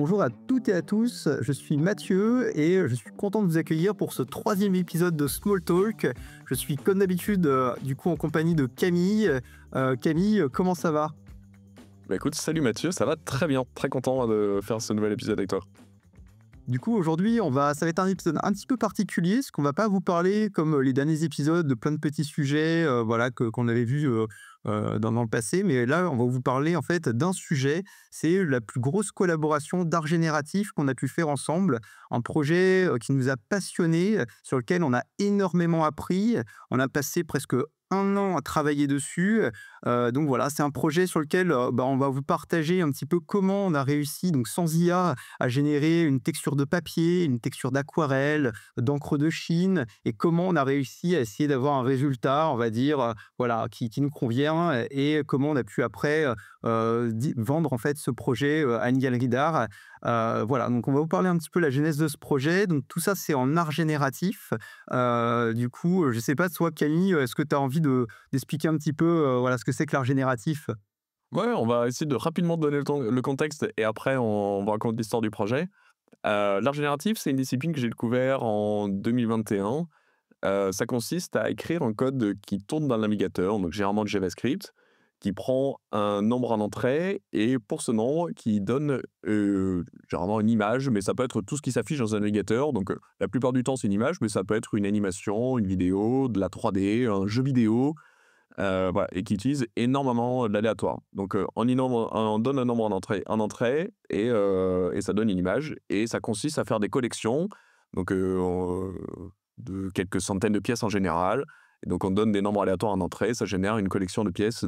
Bonjour à toutes et à tous, je suis Mathieu et je suis content de vous accueillir pour ce troisième épisode de Small Talk. Je suis comme d'habitude du coup en compagnie de Camille. Camille, comment ça va? Bah écoute, salut Mathieu, ça va très bien, très content de faire ce nouvel épisode avec toi. Du coup aujourd'hui ça va être un épisode un petit peu particulier, parce qu'on va pas vous parler comme les derniers épisodes de plein de petits sujets voilà, qu'on avait vus dans le passé, mais là on va vous parler en fait d'un sujet, c'est la plus grosse collaboration d'art génératif qu'on a pu faire ensemble, un projet qui nous a passionnés, sur lequel on a énormément appris, on a passé presque 1 an à travailler dessus. Donc voilà, c'est un projet sur lequel on va vous partager un petit peu comment on a réussi, donc sans IA, à générer une texture de papier, une texture d'aquarelle, d'encre de Chine, et comment on a réussi à essayer d'avoir un résultat, on va dire, voilà, qui nous convient, et comment on a pu après vendre en fait ce projet à une galerie d'art. Voilà, donc on va vous parler un petit peu de la genèse de ce projet. Donc tout ça, c'est en art génératif. Du coup, je ne sais pas, toi, Camille, est-ce que tu as envie d'expliquer un petit peu voilà, ce que c'est que l'art génératif? Ouais, on va essayer de rapidement donner le contexte et après on va raconter l'histoire du projet. L'art génératif, c'est une discipline que j'ai découvert en 2021. Ça consiste à écrire un code qui tourne dans le navigateur, donc généralement du JavaScript, qui prend un nombre en entrée et pour ce nombre qui donne généralement une image, mais ça peut être tout ce qui s'affiche dans un navigateur. Donc la plupart du temps c'est une image, mais ça peut être une animation, une vidéo, de la 3D, un jeu vidéo, voilà, et qui utilise énormément de l'aléatoire. Donc on donne un nombre en entrée et ça donne une image et ça consiste à faire des collections, donc de quelques centaines de pièces en général. Et donc on donne des nombres aléatoires en entrée, ça génère une collection de pièces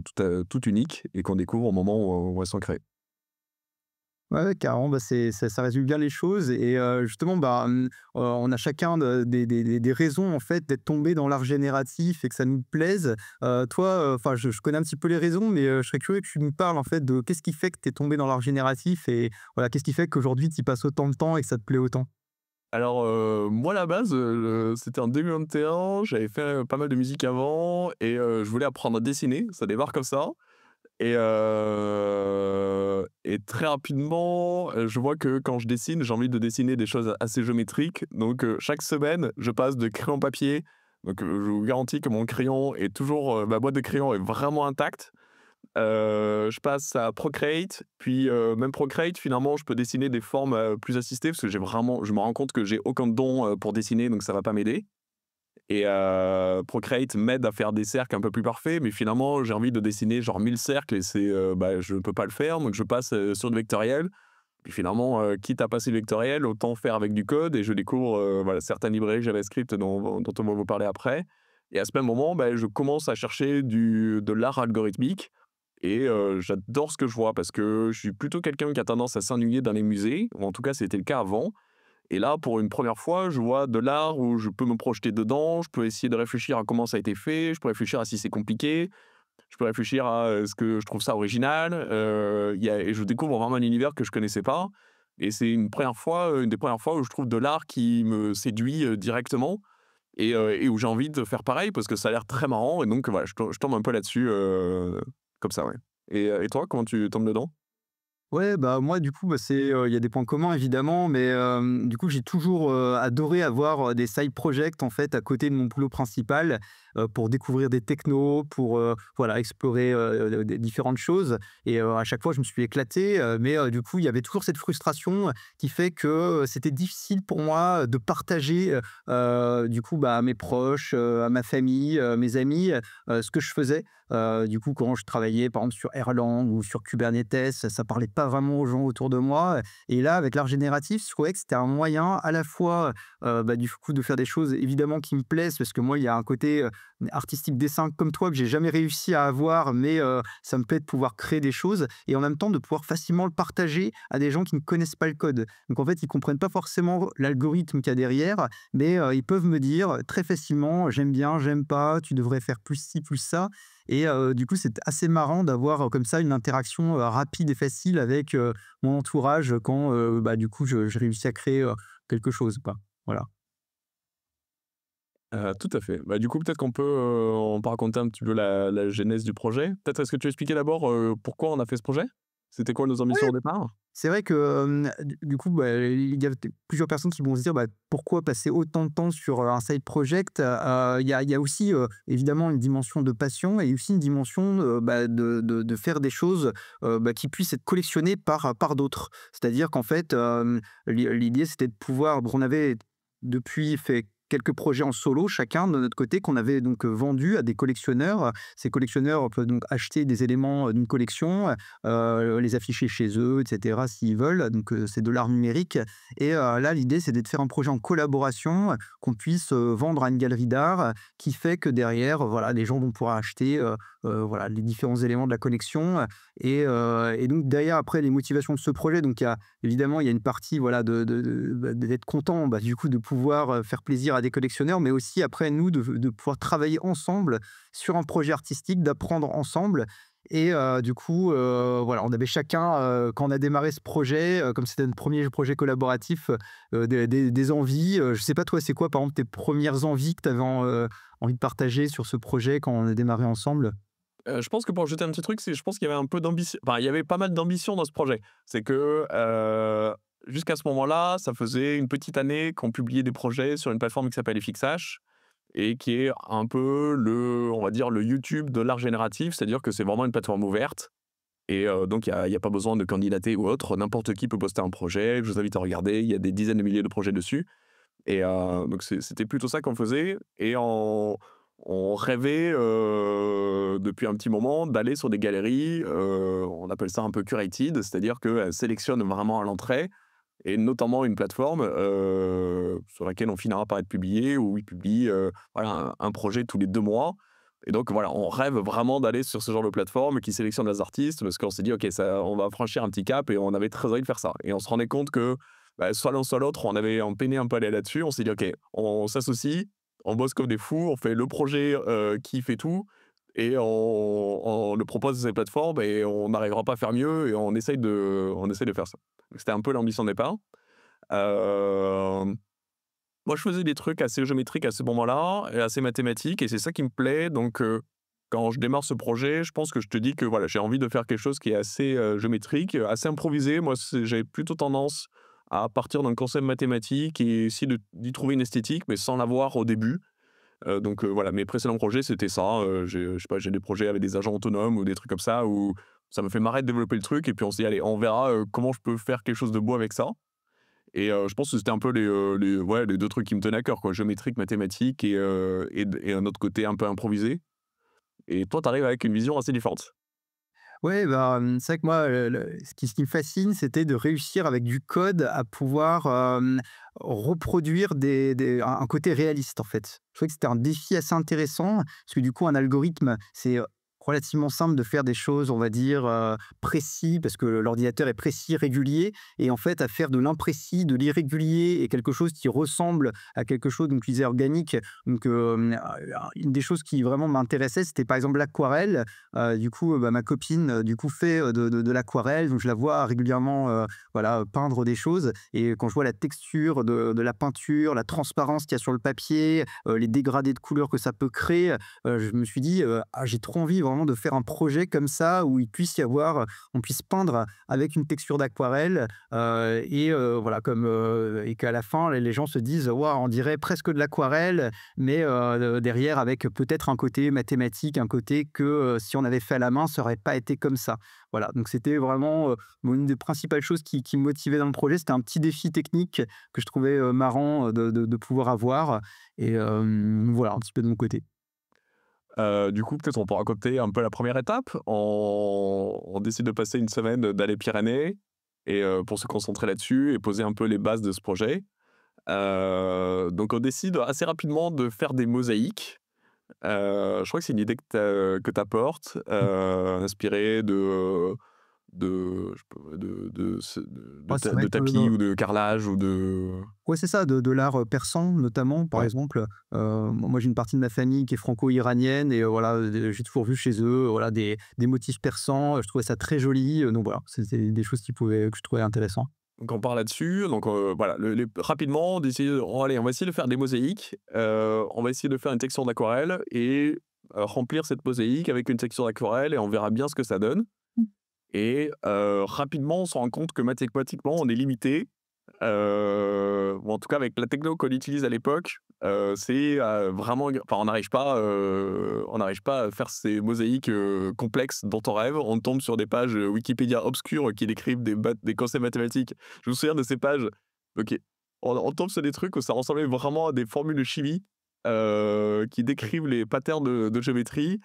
toute unique et qu'on découvre au moment où elles sont créées. Ouais, ouais, carrément, ça résume bien les choses, et justement, on a chacun des raisons, en fait, d'être tombé dans l'art génératif et que ça nous plaise. Toi, enfin, je connais un petit peu les raisons, mais je serais curieux que tu nous parles, en fait, de qu'est-ce qui fait que tu es tombé dans l'art génératif, et voilà, qu'est-ce qui fait qu'aujourd'hui tu y passes autant de temps et que ça te plaît autant? Alors, moi, à la base, c'était en 2021, j'avais fait, pas mal de musique avant et je voulais apprendre à dessiner, ça démarre comme ça et très rapidement, je vois que quand je dessine, j'ai envie de dessiner des choses assez géométriques. Donc, chaque semaine, je passe de crayon papier, donc, je vous garantis que mon crayon est toujours, ma boîte de crayon est vraiment intacte. Je passe à Procreate, puis, même Procreate, finalement, je peux dessiner des formes, plus assistées parce que je me rends compte que j'ai aucun don, pour dessiner, donc ça va pas m'aider et Procreate m'aide à faire des cercles un peu plus parfaits, mais finalement, j'ai envie de dessiner genre 1000 cercles et je peux pas le faire, donc je passe, sur le vectoriel. Puis finalement, quitte à passer le vectoriel, autant faire avec du code et je découvre, voilà, certaines librairies JavaScript dont on va vous parler après et à ce même moment, je commence à chercher de l'art algorithmique et j'adore ce que je vois parce que je suis plutôt quelqu'un qui a tendance à s'ennuyer dans les musées, ou en tout cas c'était le cas avant. Et là, pour une première fois, je vois de l'art où je peux me projeter dedans, je peux essayer de réfléchir à comment ça a été fait, je peux réfléchir à si c'est compliqué, je peux réfléchir à ce que je trouve ça original. Et je découvre vraiment un univers que je connaissais pas. Et c'est une des premières fois où je trouve de l'art qui me séduit directement et où j'ai envie de faire pareil parce que ça a l'air très marrant. Et donc voilà, je tombe un peu là-dessus comme ça, ouais. Et toi, comment tu tombes dedans? Ouais, bah, moi, du coup, il y a des points communs évidemment, mais du coup, j'ai toujours adoré avoir des side projects, en fait, à côté de mon boulot principal, pour découvrir des technos, pour, voilà, explorer, des différentes choses, et à chaque fois, je me suis éclaté, mais du coup, il y avait toujours cette frustration qui fait que, c'était difficile pour moi de partager, du coup, à mes proches, à ma famille, mes amis, ce que je faisais. Du coup, quand je travaillais, par exemple, sur Erlang ou sur Kubernetes, ça parlait pas vraiment aux gens autour de moi. Et là, avec l'art génératif, je trouvais que c'était un moyen à la fois, du coup, de faire des choses évidemment qui me plaisent, parce que moi, il y a un côté artistique dessin comme toi que j'ai jamais réussi à avoir, mais ça me plaît de pouvoir créer des choses et en même temps de pouvoir facilement le partager à des gens qui ne connaissent pas le code. Donc en fait, ils comprennent pas forcément l'algorithme qu'il y a derrière, mais ils peuvent me dire très facilement: «J'aime bien, j'aime pas, tu devrais faire plus ci, plus ça», et du coup, c'est assez marrant d'avoir, comme ça, une interaction, rapide et facile avec, mon entourage quand, du coup, je réussis à créer, quelque chose, quoi. Voilà. Tout à fait. Du coup, peut-être on peut raconter un petit peu la genèse du projet? Peut-être est-ce que tu veux expliquer d'abord, pourquoi on a fait ce projet? C'était quoi nos ambitions au départ? C'est vrai que, du coup, bah, il y a plusieurs personnes qui vont se dire: «Bah, pourquoi passer autant de temps sur, un side project?» Il y a aussi, évidemment une dimension de passion et aussi une dimension, bah, de faire des choses, bah, qui puissent être collectionnées par d'autres. C'est-à-dire qu'en fait, l'idée c'était de pouvoir on avait depuis fait quelques projets en solo chacun de notre côté qu'on avait donc, vendus à des collectionneurs. Ces collectionneurs peuvent donc acheter des éléments, d'une collection, les afficher chez eux et cetera s'ils veulent, donc c'est de l'art numérique et là, l'idée, c'est de faire un projet en collaboration, qu'on puisse, vendre à une galerie d'art, qui fait que derrière, voilà, les gens vont pouvoir acheter, voilà, les différents éléments de la collection, et donc derrière, après les motivations de ce projet, donc il y a évidemment, il y a une partie, voilà, bah, d'être content, bah, du coup, de pouvoir, faire plaisir à des collectionneurs, mais aussi après nous de pouvoir travailler ensemble sur un projet artistique, d'apprendre ensemble et du coup, voilà, on avait chacun, quand on a démarré ce projet, comme c'était notre premier projet collaboratif, des envies, je sais pas toi, c'est quoi par exemple tes premières envies que tu avais envie de partager sur ce projet quand on a démarré ensemble? Je pense que pour ajouter un petit truc, c'est je pense qu'il y avait un peu d'ambition, enfin, il y avait pas mal d'ambition dans ce projet. C'est que, jusqu'à ce moment-là, ça faisait une petite année qu'on publiait des projets sur une plateforme qui s'appelle FXH et qui est un peu on va dire, le YouTube de l'art génératif. C'est-à-dire que c'est vraiment une plateforme ouverte et donc il y a pas besoin de candidater ou autre. N'importe qui peut poster un projet. Je vous invite à regarder, il y a des dizaines de milliers de projets dessus. Et donc c'était plutôt ça qu'on faisait et on rêvait, depuis un petit moment d'aller sur des galeries, on appelle ça un peu curated, c'est-à-dire qu'elles sélectionnent vraiment à l'entrée et notamment une plateforme, sur laquelle on finira par être publié, où ils publient, voilà un projet tous les 2 mois et donc voilà, on rêve vraiment d'aller sur ce genre de plateforme qui sélectionne les artistes parce qu'on s'est dit: «OK, ça on va franchir un petit cap» et on avait très envie de faire ça et on se rendait compte que bah, soit l'un soit l'autre, on peinait un peu à aller là-dessus. On s'est dit: «OK, on s'associe, on bosse comme des fous, on fait le projet, qui fait tout et on le propose à ces plateformes et on n'arrivera pas à faire mieux et on essaye de faire ça». Donc c'était un peu l'ambition de départ. Hem, Moi, je faisais des trucs assez géométriques à ce moment-là et assez mathématiques et c'est ça qui me plaît donc quand je démarre ce projet, je pense que je te dis que, voilà, j'ai envie de faire quelque chose qui est assez, géométrique, assez improvisé. Moi, j'avais plutôt tendance à partir d'un concept mathématique et essayer d'y trouver une esthétique, mais sans l'avoir au début. Donc voilà, mes précédents projets, c'était ça, je sais pas, j'ai des projets avec des agents autonomes ou des trucs comme ça où ça me fait marrer de développer le truc et puis on s'est dit: «Allez, on verra, comment je peux faire quelque chose de beau avec ça». Et je pense que c'était un peu les 2 trucs qui me tenaient à cœur, quoi, géométrique, mathématique et un autre côté un peu improvisé. Et toi, tu arrives avec une vision assez différente. Ouais, bah, c'est vrai que moi, ce qui me fascine, c'était de réussir avec du code à pouvoir, reproduire un côté réaliste, en fait. Je trouvais que c'était un défi assez intéressant parce que du coup, un algorithme, c'est, relativement simple de faire des choses, on va dire, précis parce que l'ordinateur est précis, régulier et en fait, à faire de l'imprécis, de l'irrégulier et quelque chose qui ressemble à quelque chose donc je disais organique donc une des choses qui vraiment m'intéressait, c'était par exemple l'aquarelle. Du coup, bah, ma copine, du coup, fait, de l'aquarelle, donc je la vois régulièrement, voilà, peindre des choses et quand je vois la texture de la peinture, la transparence qu'il y a sur le papier, les dégradés de couleurs que ça peut créer, je me suis dit, «Ah, j'ai trop envie vraiment de faire un projet comme ça où il puisse y avoir, on puisse peindre avec une texture d'aquarelle, et voilà comme, et qu'à la fin les gens se disent: «Waouh, on dirait presque de l'aquarelle», mais derrière avec peut-être un côté mathématique, un côté que, si on avait fait à la main, ça aurait pas été comme ça. Voilà, donc c'était vraiment, une des principales choses qui me motivait dans le projet. C'était un petit défi technique que je trouvais, marrant, de pouvoir avoir et voilà un petit peu de mon côté. Du coup, peut-être on pourra raconter un peu la première étape. On décide de passer une semaine dans les Pyrénées et pour se concentrer là-dessus et poser un peu les bases de ce projet. Donc on décide assez rapidement de faire des mosaïques. Je crois que c'est une idée que tu apportes, inspirée je peux Ouais, ça va de être, tapis ou de carrelage ou de ouais, c'est ça, de l'art, persan notamment, par ouais. exemple. Moi, j'ai une partie de ma famille qui est franco-iranienne et voilà, j'ai toujours vu chez eux, voilà, des motifs persans, je trouvais ça très joli, donc voilà, c'était des choses que je trouvais intéressant. Donc on part là-dessus, donc voilà, rapidement, allez, on va essayer de faire des mosaïques, on va essayer de faire une texture d'aquarelle et remplir cette mosaïque avec une texture d'aquarelle et on verra bien ce que ça donne. Et rapidement, on se rend compte que mathématiquement, on est limité. Ou en tout cas avec la techno qu'on utilise à l'époque, c'est, vraiment enfin on n'arrive pas à faire ces mosaïques, complexes dont on rêve. On tombe sur des pages, Wikipédia obscures qui décrivent des concepts mathématiques. Je me souviens de ces pages, OK, on tombe sur des trucs où ça ressemblait vraiment à des formules de chimie, qui décrivent les patterns de géométrie.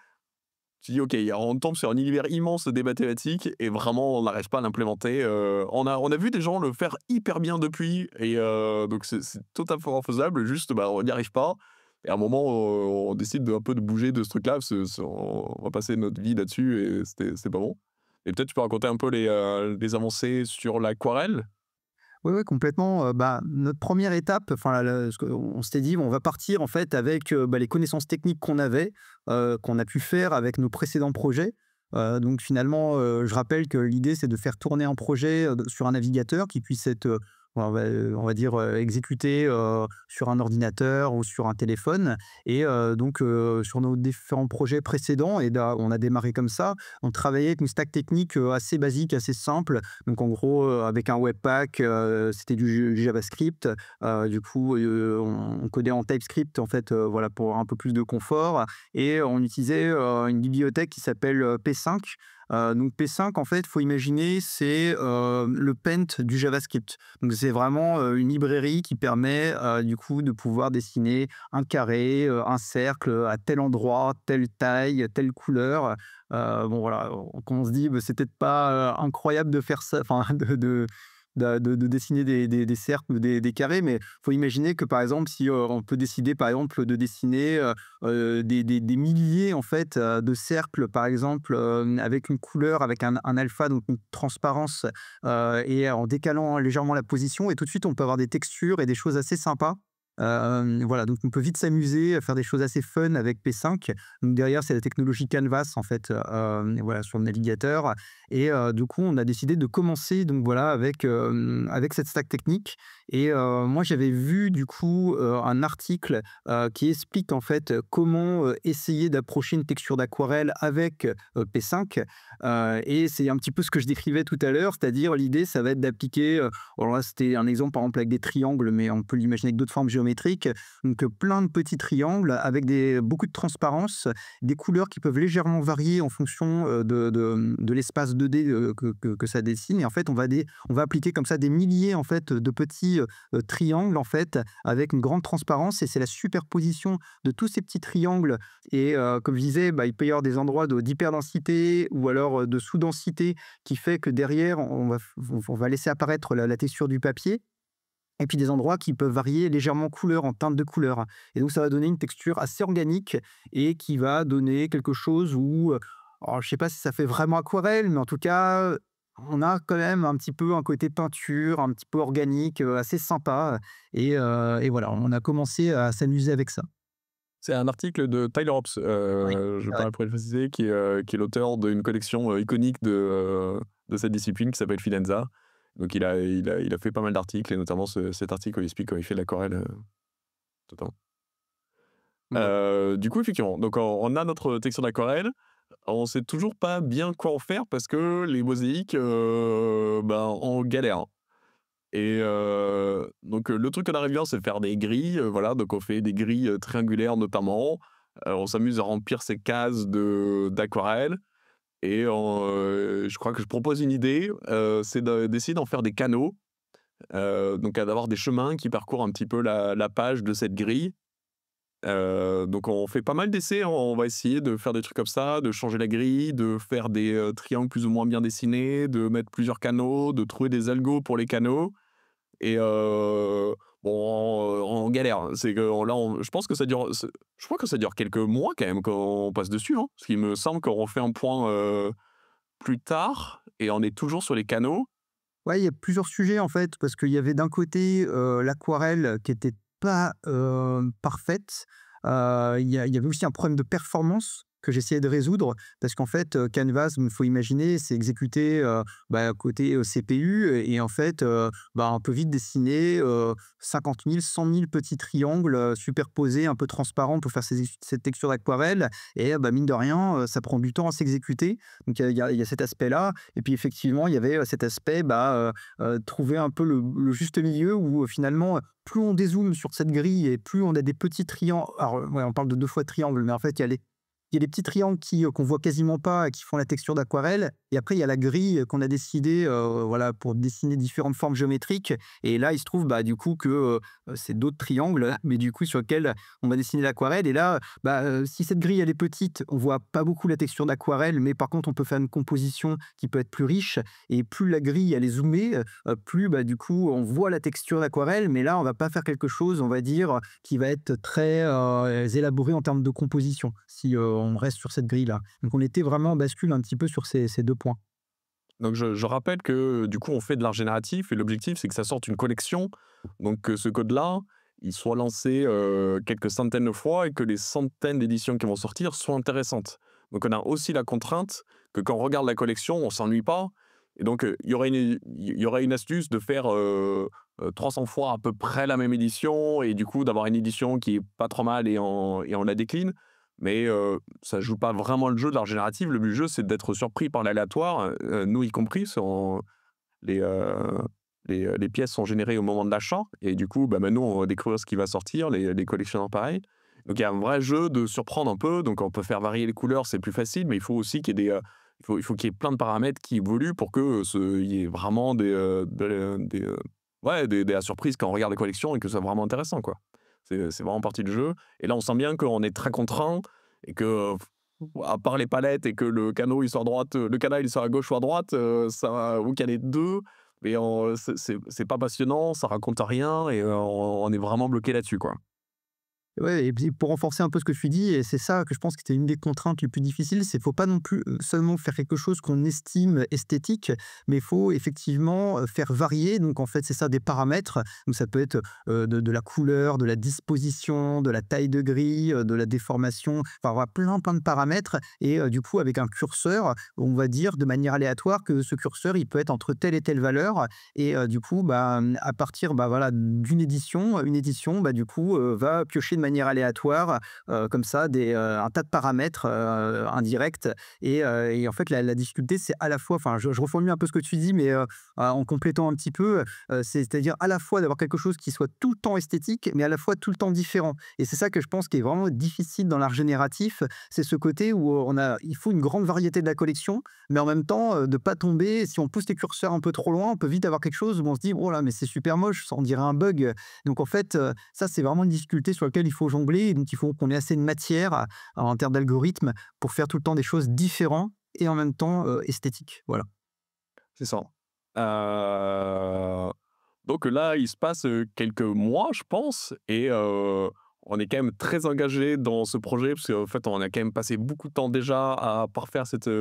Tu dis: «OK», on tombe sur un univers immense des mathématiques et vraiment on n'arrive pas à l'implémenter, on a vu des gens le faire hyper bien depuis et donc c'est totalement faisable, juste, bah, on n'y arrive pas et à un moment, on décide de un peu de bouger de ce truc-là parce que on va passer notre vie là-dessus et c'est pas bon et peut-être tu peux raconter un peu les avancées sur l'aquarelle? Oui, oui, complètement. Bah, notre première étape, enfin, ce qu'on s'était dit, bon, on va partir en fait avec bah, les connaissances techniques qu'on avait, qu'on a pu faire avec nos précédents projets. Donc finalement, je rappelle que l'idée, c'est de faire tourner un projet sur un navigateur qui puisse être, on va dire, exécuté sur un ordinateur ou sur un téléphone. Et donc, sur nos différents projets précédents, et là, on a démarré comme ça. On travaillait avec une stack technique assez basique, assez simple. Donc en gros, avec un Webpack, c'était du JavaScript. Du coup, on codait en TypeScript en fait, voilà, pour un peu plus de confort, et on utilisait, une bibliothèque qui s'appelle, P5. Donc P5 en fait, il faut imaginer, c'est, le Paint du JavaScript. Donc c'est vraiment, une librairie qui permet, du coup, de pouvoir dessiner un carré, un cercle, à tel endroit, telle taille, telle couleur. Bon voilà, on se dit: «Bah, c'est peut-être pas, incroyable de faire ça», enfin de dessiner des cercles ou des carrés, mais faut imaginer que, par exemple, si, on peut décider, par exemple, de dessiner, des milliers, en fait, de cercles, par exemple, avec une couleur, avec un alpha, donc une transparence, et en décalant légèrement la position, et tout de suite, on peut avoir des textures et des choses assez sympas. Voilà, donc on peut vite s'amuser à faire des choses assez fun avec P5. Donc derrière, c'est la technologie Canvas, en fait, voilà, sur le navigateur. Et du coup, on a décidé de commencer, donc voilà, avec cette stack technique. Et moi, j'avais vu du coup, un article, qui explique en fait, comment, essayer d'approcher une texture d'aquarelle avec, P5. Et c'est un petit peu ce que je décrivais tout à l'heure, c'est-à-dire l'idée, ça va être d'appliquer, alors là, c'était un exemple, par exemple, avec des triangles, mais on peut l'imaginer avec d'autres formes géométriques. Donc, plein de petits triangles avec beaucoup de transparence, des couleurs qui peuvent légèrement varier en fonction de l'espace 2D que ça dessine. Et en fait, on va appliquer comme ça des milliers en fait, de petits triangles en fait, avec une grande transparence. Et c'est la superposition de tous ces petits triangles. Et comme je disais, bah, il peut y avoir des endroits d'hyperdensité ou alors de sous-densité, qui fait que derrière, on va laisser apparaître la texture du papier, et puis des endroits qui peuvent varier légèrement couleur, en teinte de couleur. Et donc ça va donner une texture assez organique, et qui va donner quelque chose où, alors je sais pas si ça fait vraiment aquarelle, mais en tout cas, on a quand même un petit peu un côté peinture, un petit peu organique, assez sympa. Et voilà, on a commencé à s'amuser avec ça. C'est un article de Tyler Hobbs, Oui, je me c'est vrai. permets de le préciser, qui est l'auteur d'une collection, iconique de cette discipline qui s'appelle Fidenza. Donc il a fait pas mal d'articles et notamment cet article où il explique comment il fait de l'aquarelle, totalement. Ouais. Du coup, effectivement, donc on a notre texture d'aquarelle. On sait toujours pas bien quoi en faire parce que les mosaïques, ben, on galère. Et donc le truc qu'on arrive bien, c'est de faire des grilles, voilà, donc on fait des grilles, triangulaires notamment. On s'amuse à remplir ces cases d'aquarelle et je crois que je propose une idée, c'est d'essayer d'en faire des canaux, donc d'avoir des chemins qui parcourent un petit peu la page de cette grille. Donc on fait pas mal d'essais, hein. On va essayer de faire des trucs comme ça, de changer la grille, de faire des, triangles plus ou moins bien dessinés, de mettre plusieurs canaux, de trouver des algos pour les canaux et bon, on galère. C'est que là, je pense que ça dure je crois que ça dure quelques mois quand même quand on passe dessus, hein. Parce qu'il me semble qu'on refait un point, plus tard et on est toujours sur les canaux. Ouais, il y a plusieurs sujets en fait, parce qu'il y avait d'un côté, l'aquarelle qui était pas, parfaite. Il y avait aussi un problème de performance. que j'essayais de résoudre parce qu'en fait, Canvas, il faut imaginer, c'est exécuté, côté, CPU et en fait, on peut vite dessiner, 50 000, 100 000 petits triangles, superposés, un peu transparents pour faire cette texture d'aquarelle et mine de rien, ça prend du temps à s'exécuter. Donc il y a cet aspect-là et puis effectivement, il y avait, cet aspect, trouver un peu le juste milieu où, finalement, plus on dézoome sur cette grille et plus on a des petits triangles. Alors, ouais, on parle de 2 fois triangle, mais en fait, il y a les petits triangles qu'on voit quasiment pas et qui font la texture d'aquarelle et après il y a la grille qu'on a décidé, voilà, pour dessiner différentes formes géométriques et là, il se trouve, du coup que, c'est d'autres triangles, mais du coup sur lesquels on va dessiner l'aquarelle et là, si cette grille elle est petite, on voit pas beaucoup la texture d'aquarelle, mais par contre on peut faire une composition qui peut être plus riche et plus la grille elle est zoomée, plus, du coup on voit la texture d'aquarelle, mais là on va pas faire quelque chose, on va dire, qui va être très, élaboré en termes de composition, si, on reste sur cette grille-là. Donc on était vraiment en bascule un petit peu sur ces 2 points. Donc je rappelle que du coup, on fait de l'art génératif et l'objectif, c'est que ça sorte une collection. Donc que ce code-là, il soit lancé quelques centaines de fois et que les centaines d'éditions qui vont sortir soient intéressantes. Donc on a aussi la contrainte que quand on regarde la collection, on s'ennuie pas. Et donc il y aurait une astuce de faire 300 fois à peu près la même édition et du coup d'avoir une édition qui est pas trop mal et on la décline. Mais ça joue pas vraiment le jeu de l'art génératif. Le but du jeu, c'est d'être surpris par l'aléatoire, nous y compris. Les, heu, les pièces sont générées au moment de l'achat et du coup, maintenant, on va découvrir ce qui va sortir, les collectionneurs pareil. Donc il y a un vrai jeu de surprendre un peu, donc on peut faire varier les couleurs, c'est plus facile, mais il faut aussi qu'il y ait il faut qu'il y ait plein de paramètres qui évoluent pour que, il y ait vraiment des la surprise quand on regarde les collections et que ce soit vraiment intéressant, quoi. C'est vraiment partie du jeu et là, on sent bien qu'on est très contraint et que, à part les palettes et que le canot, il soit à droite, le canal, il soit à gauche ou à droite, ça ou qu'il y a les 2, mais c'est pas passionnant, ça raconte rien et on est vraiment bloqué là-dessus, quoi. Ouais et puis pour renforcer un peu ce que tu dis et c'est ça que je pense que c'était une des contraintes les plus difficiles, c'est faut pas non plus, seulement faire quelque chose qu'on estime esthétique, mais il faut effectivement, faire varier donc en fait, c'est ça des paramètres. Donc ça peut être, de la couleur, de la disposition, de la taille de grille, de la déformation, enfin voilà plein de paramètres et du coup avec un curseur, on va dire de manière aléatoire que ce curseur, il peut être entre telle et telle valeur et du coup, à partir, voilà, d'une édition, une édition, du coup, va piocher de manière aléatoire, comme ça un tas de paramètres, indirects et en fait la difficulté c'est à la fois enfin je reformule un peu ce que tu dis mais, en complétant un petit peu, c'est-à-dire à la fois d'avoir quelque chose qui soit tout le temps esthétique, mais à la fois tout le temps différent et c'est ça que je pense qui est vraiment difficile dans l'art génératif, c'est ce côté où, il faut une grande variété de la collection, mais en même temps, de pas tomber si on pousse les curseurs un peu trop loin, on peut vite avoir quelque chose où on se dit: «Oh là, mais c'est super moche, ça on dirait un bug». Donc en fait, ça c'est vraiment une difficulté sur laquelle il faut jongler, donc il faut qu'on ait assez de matière en termes d'algorithme pour faire tout le temps des choses différentes et en même temps, esthétiques. Voilà. C'est ça. Heu, donc là, il se passe, quelques mois, je pense et on est quand même très engagé dans ce projet parce qu'en fait, on a quand même passé beaucoup de temps déjà à parfaire cette,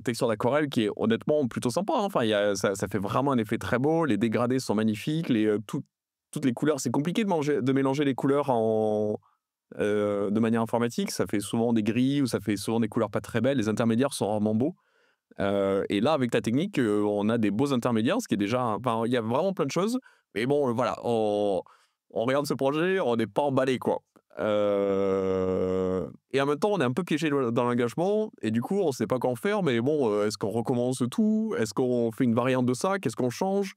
texture d'aquarelle qui est honnêtement plutôt sympa, hein. Enfin, il y a ça fait vraiment un effet très beau, les dégradés sont magnifiques, toutes les couleurs c'est compliqué de mélanger les couleurs de manière informatique. Ça fait souvent des gris ou ça fait souvent des couleurs pas très belles. Les intermédiaires sont rarement beaux. Et là, avec la technique, on a des beaux intermédiaires, ce qui est déjà enfin, il y a vraiment plein de choses. Mais bon, voilà, on regarde ce projet, on n'est pas emballé, quoi. Et en même temps, on est un peu piégé dans l'engagement et du coup, on ne sait pas quoi en faire. Mais bon, est-ce qu'on recommence tout? Est-ce qu'on fait une variante de ça? Qu'est-ce qu'on change?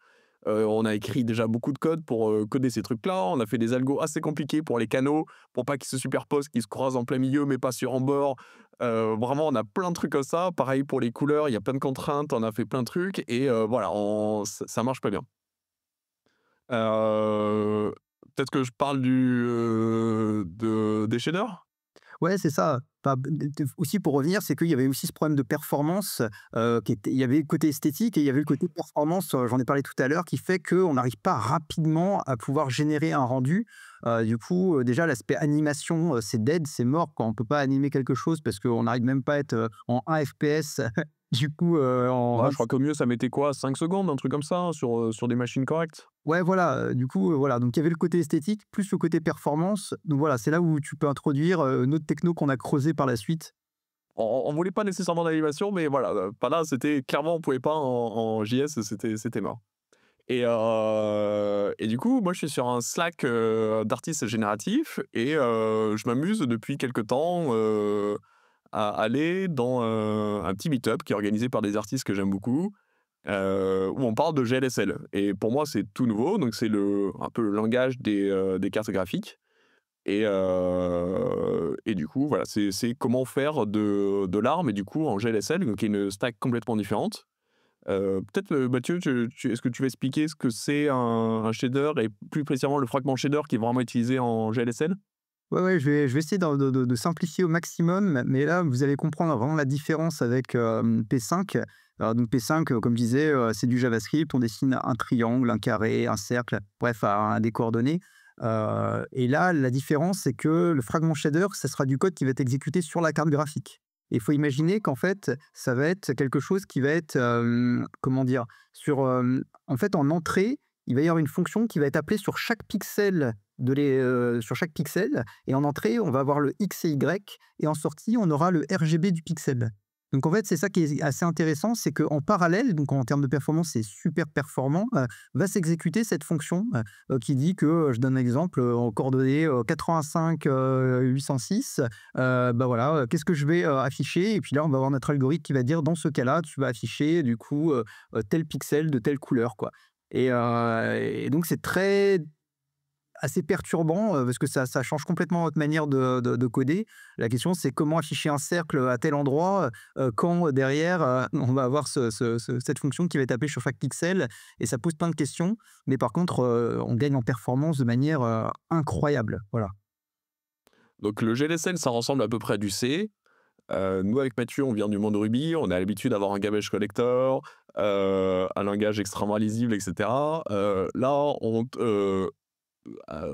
On a écrit déjà beaucoup de code pour, coder ces trucs-là. On a fait des algos assez compliqués pour les canaux, pour pas qu'ils se superposent, qu'ils se croisent en plein milieu, mais pas sur en bord. Vraiment, on a plein de trucs comme ça. Pareil pour les couleurs, il y a plein de contraintes, on a fait plein de trucs et voilà, ça marche pas bien. Heu, peut-être que je parle des shaders? Ouais, c'est ça. Enfin, aussi pour revenir, c'est qu'il y avait aussi ce problème de performance, qui était il y avait le côté esthétique et il y avait le côté performance, j'en ai parlé tout à l'heure, qui fait qu'on n'arrive pas rapidement à pouvoir générer un rendu. Du coup, déjà l'aspect animation, c'est dead, c'est mort, quoi. On peut pas animer quelque chose parce qu'on n'arrive même pas à être, en 1 FPS Du coup, en Ouais, 20 je crois qu'au mieux, ça mettait quoi? 5 secondes, un truc comme ça, sur des machines correctes? ouais, voilà, du coup, voilà, donc il y avait le côté esthétique, plus le côté performance. Donc voilà, c'est là où tu peux introduire, une autre techno qu'on a creusé par la suite. On voulait pas nécessairement d'animation, mais voilà, pas là, c'était clairement, on pouvait pas en JS, c'était mort. Et du coup, moi, je suis sur un Slack, d'artistes génératifs et je m'amuse depuis quelque temps, à aller dans, un petit meet-up qui est organisé par des artistes que j'aime beaucoup, où on parle de GLSL et pour moi, c'est tout nouveau, donc c'est un peu le langage des cartes graphiques et du coup, voilà, c'est comment faire de l'art, mais du coup en GLSL, donc qui est une stack complètement différente. Peut-être, Mathieu, est-ce que tu vas expliquer ce que c'est un shader et plus précisément le fragment shader qui est vraiment utilisé en GLSL? Ouais, ouais, je vais essayer de simplifier au maximum, mais là, vous allez comprendre vraiment la différence avec, P5. Alors donc P5, comme je disais, c'est du JavaScript. On dessine un triangle, un carré, un cercle, bref, à des coordonnées. Et là, la différence, c'est que le fragment shader, ça sera du code qui va être exécuté sur la carte graphique. Et il faut imaginer qu'en fait, ça va être quelque chose qui va être, comment dire? En fait, en entrée, il va y avoir une fonction qui va être appelée sur chaque pixel, et en entrée, on va avoir le X et Y, et en sortie, on aura le RGB du pixel. Donc en fait, c'est ça qui est assez intéressant, c'est qu'en parallèle, donc en termes de performance, c'est super performant, va s'exécuter cette fonction, qui dit que, je donne un exemple, en coordonnées, 85, 806, bah, voilà, qu'est-ce que je vais, afficher? Et puis là, on va avoir notre algorithme qui va dire: «Dans ce cas-là, tu vas afficher du coup, tel pixel de telle couleur», quoi. Et donc c'est très assez perturbant, parce que ça change complètement votre manière de coder. La question, c'est comment afficher un cercle à tel endroit, quand derrière, on va avoir cette fonction qui va être appelée sur chaque pixel, et ça pose plein de questions. Mais par contre, on gagne en performance de manière, incroyable. Voilà. Donc le GLSL, ça ressemble à peu près à du C. Nous, avec Mathieu, on vient du monde Ruby, on a l'habitude d'avoir un garbage collector, un langage extrêmement lisible, et cetera. Là,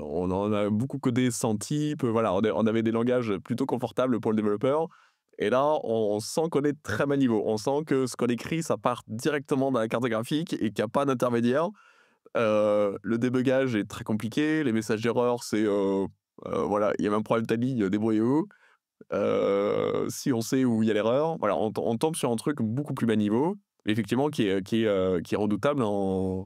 on en a beaucoup codé sans type, voilà, on avait des langages plutôt confortables pour le développeur et là, on sent qu'on est très bas niveau. On sent que ce qu'on écrit, ça part directement dans la carte graphique et qu'il y a pas d'intermédiaire. Le débugage est très compliqué, les messages d'erreur, voilà, il y a un problème ta ligne, débrouillez-vous. Si on sait où il y a l'erreur, voilà, on tombe sur un truc beaucoup plus bas niveau, effectivement qui est redoutable en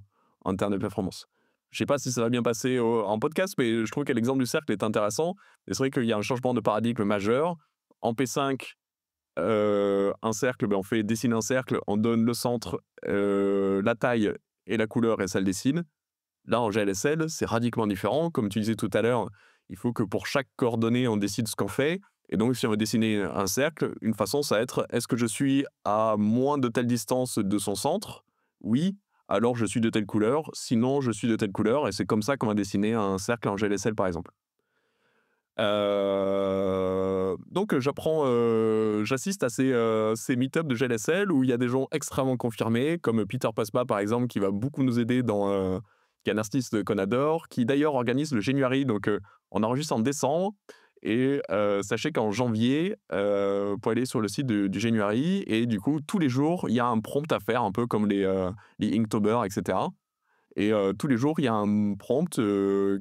termes de performance. Je sais pas si ça va bien passer en podcast, mais je trouve que l'exemple du cercle est intéressant et c'est vrai qu'il y a un changement de paradigme majeur. En P5, un cercle, ben, on fait dessiner un cercle, on donne le centre, la taille et la couleur et ça le dessine. Là, en GLSL, c'est radicalement différent. Comme tu disais tout à l'heure, il faut que pour chaque coordonnée, on décide ce qu'on fait. Et donc, si on veut dessiner un cercle, une façon, ça va être: est-ce que je suis à moins de telle distance de son centre? Oui, alors je suis de telle couleur. Sinon, je suis de telle couleur. Et c'est comme ça qu'on va dessiner un cercle en GLSL, par exemple. Donc, j'assiste à ces meet-up de GLSL où il y a des gens extrêmement confirmés, comme Peter Pasma, par exemple, qui va beaucoup nous aider qui est un artiste qu'on adore, qui d'ailleurs organise le January. Donc, on enregistre en décembre et sachez qu'en janvier, vous pouvez aller sur le site du January et du coup, tous les jours, il y a un prompt à faire, un peu comme les Inktober, et cetera. Et tous les jours, il y a un prompt,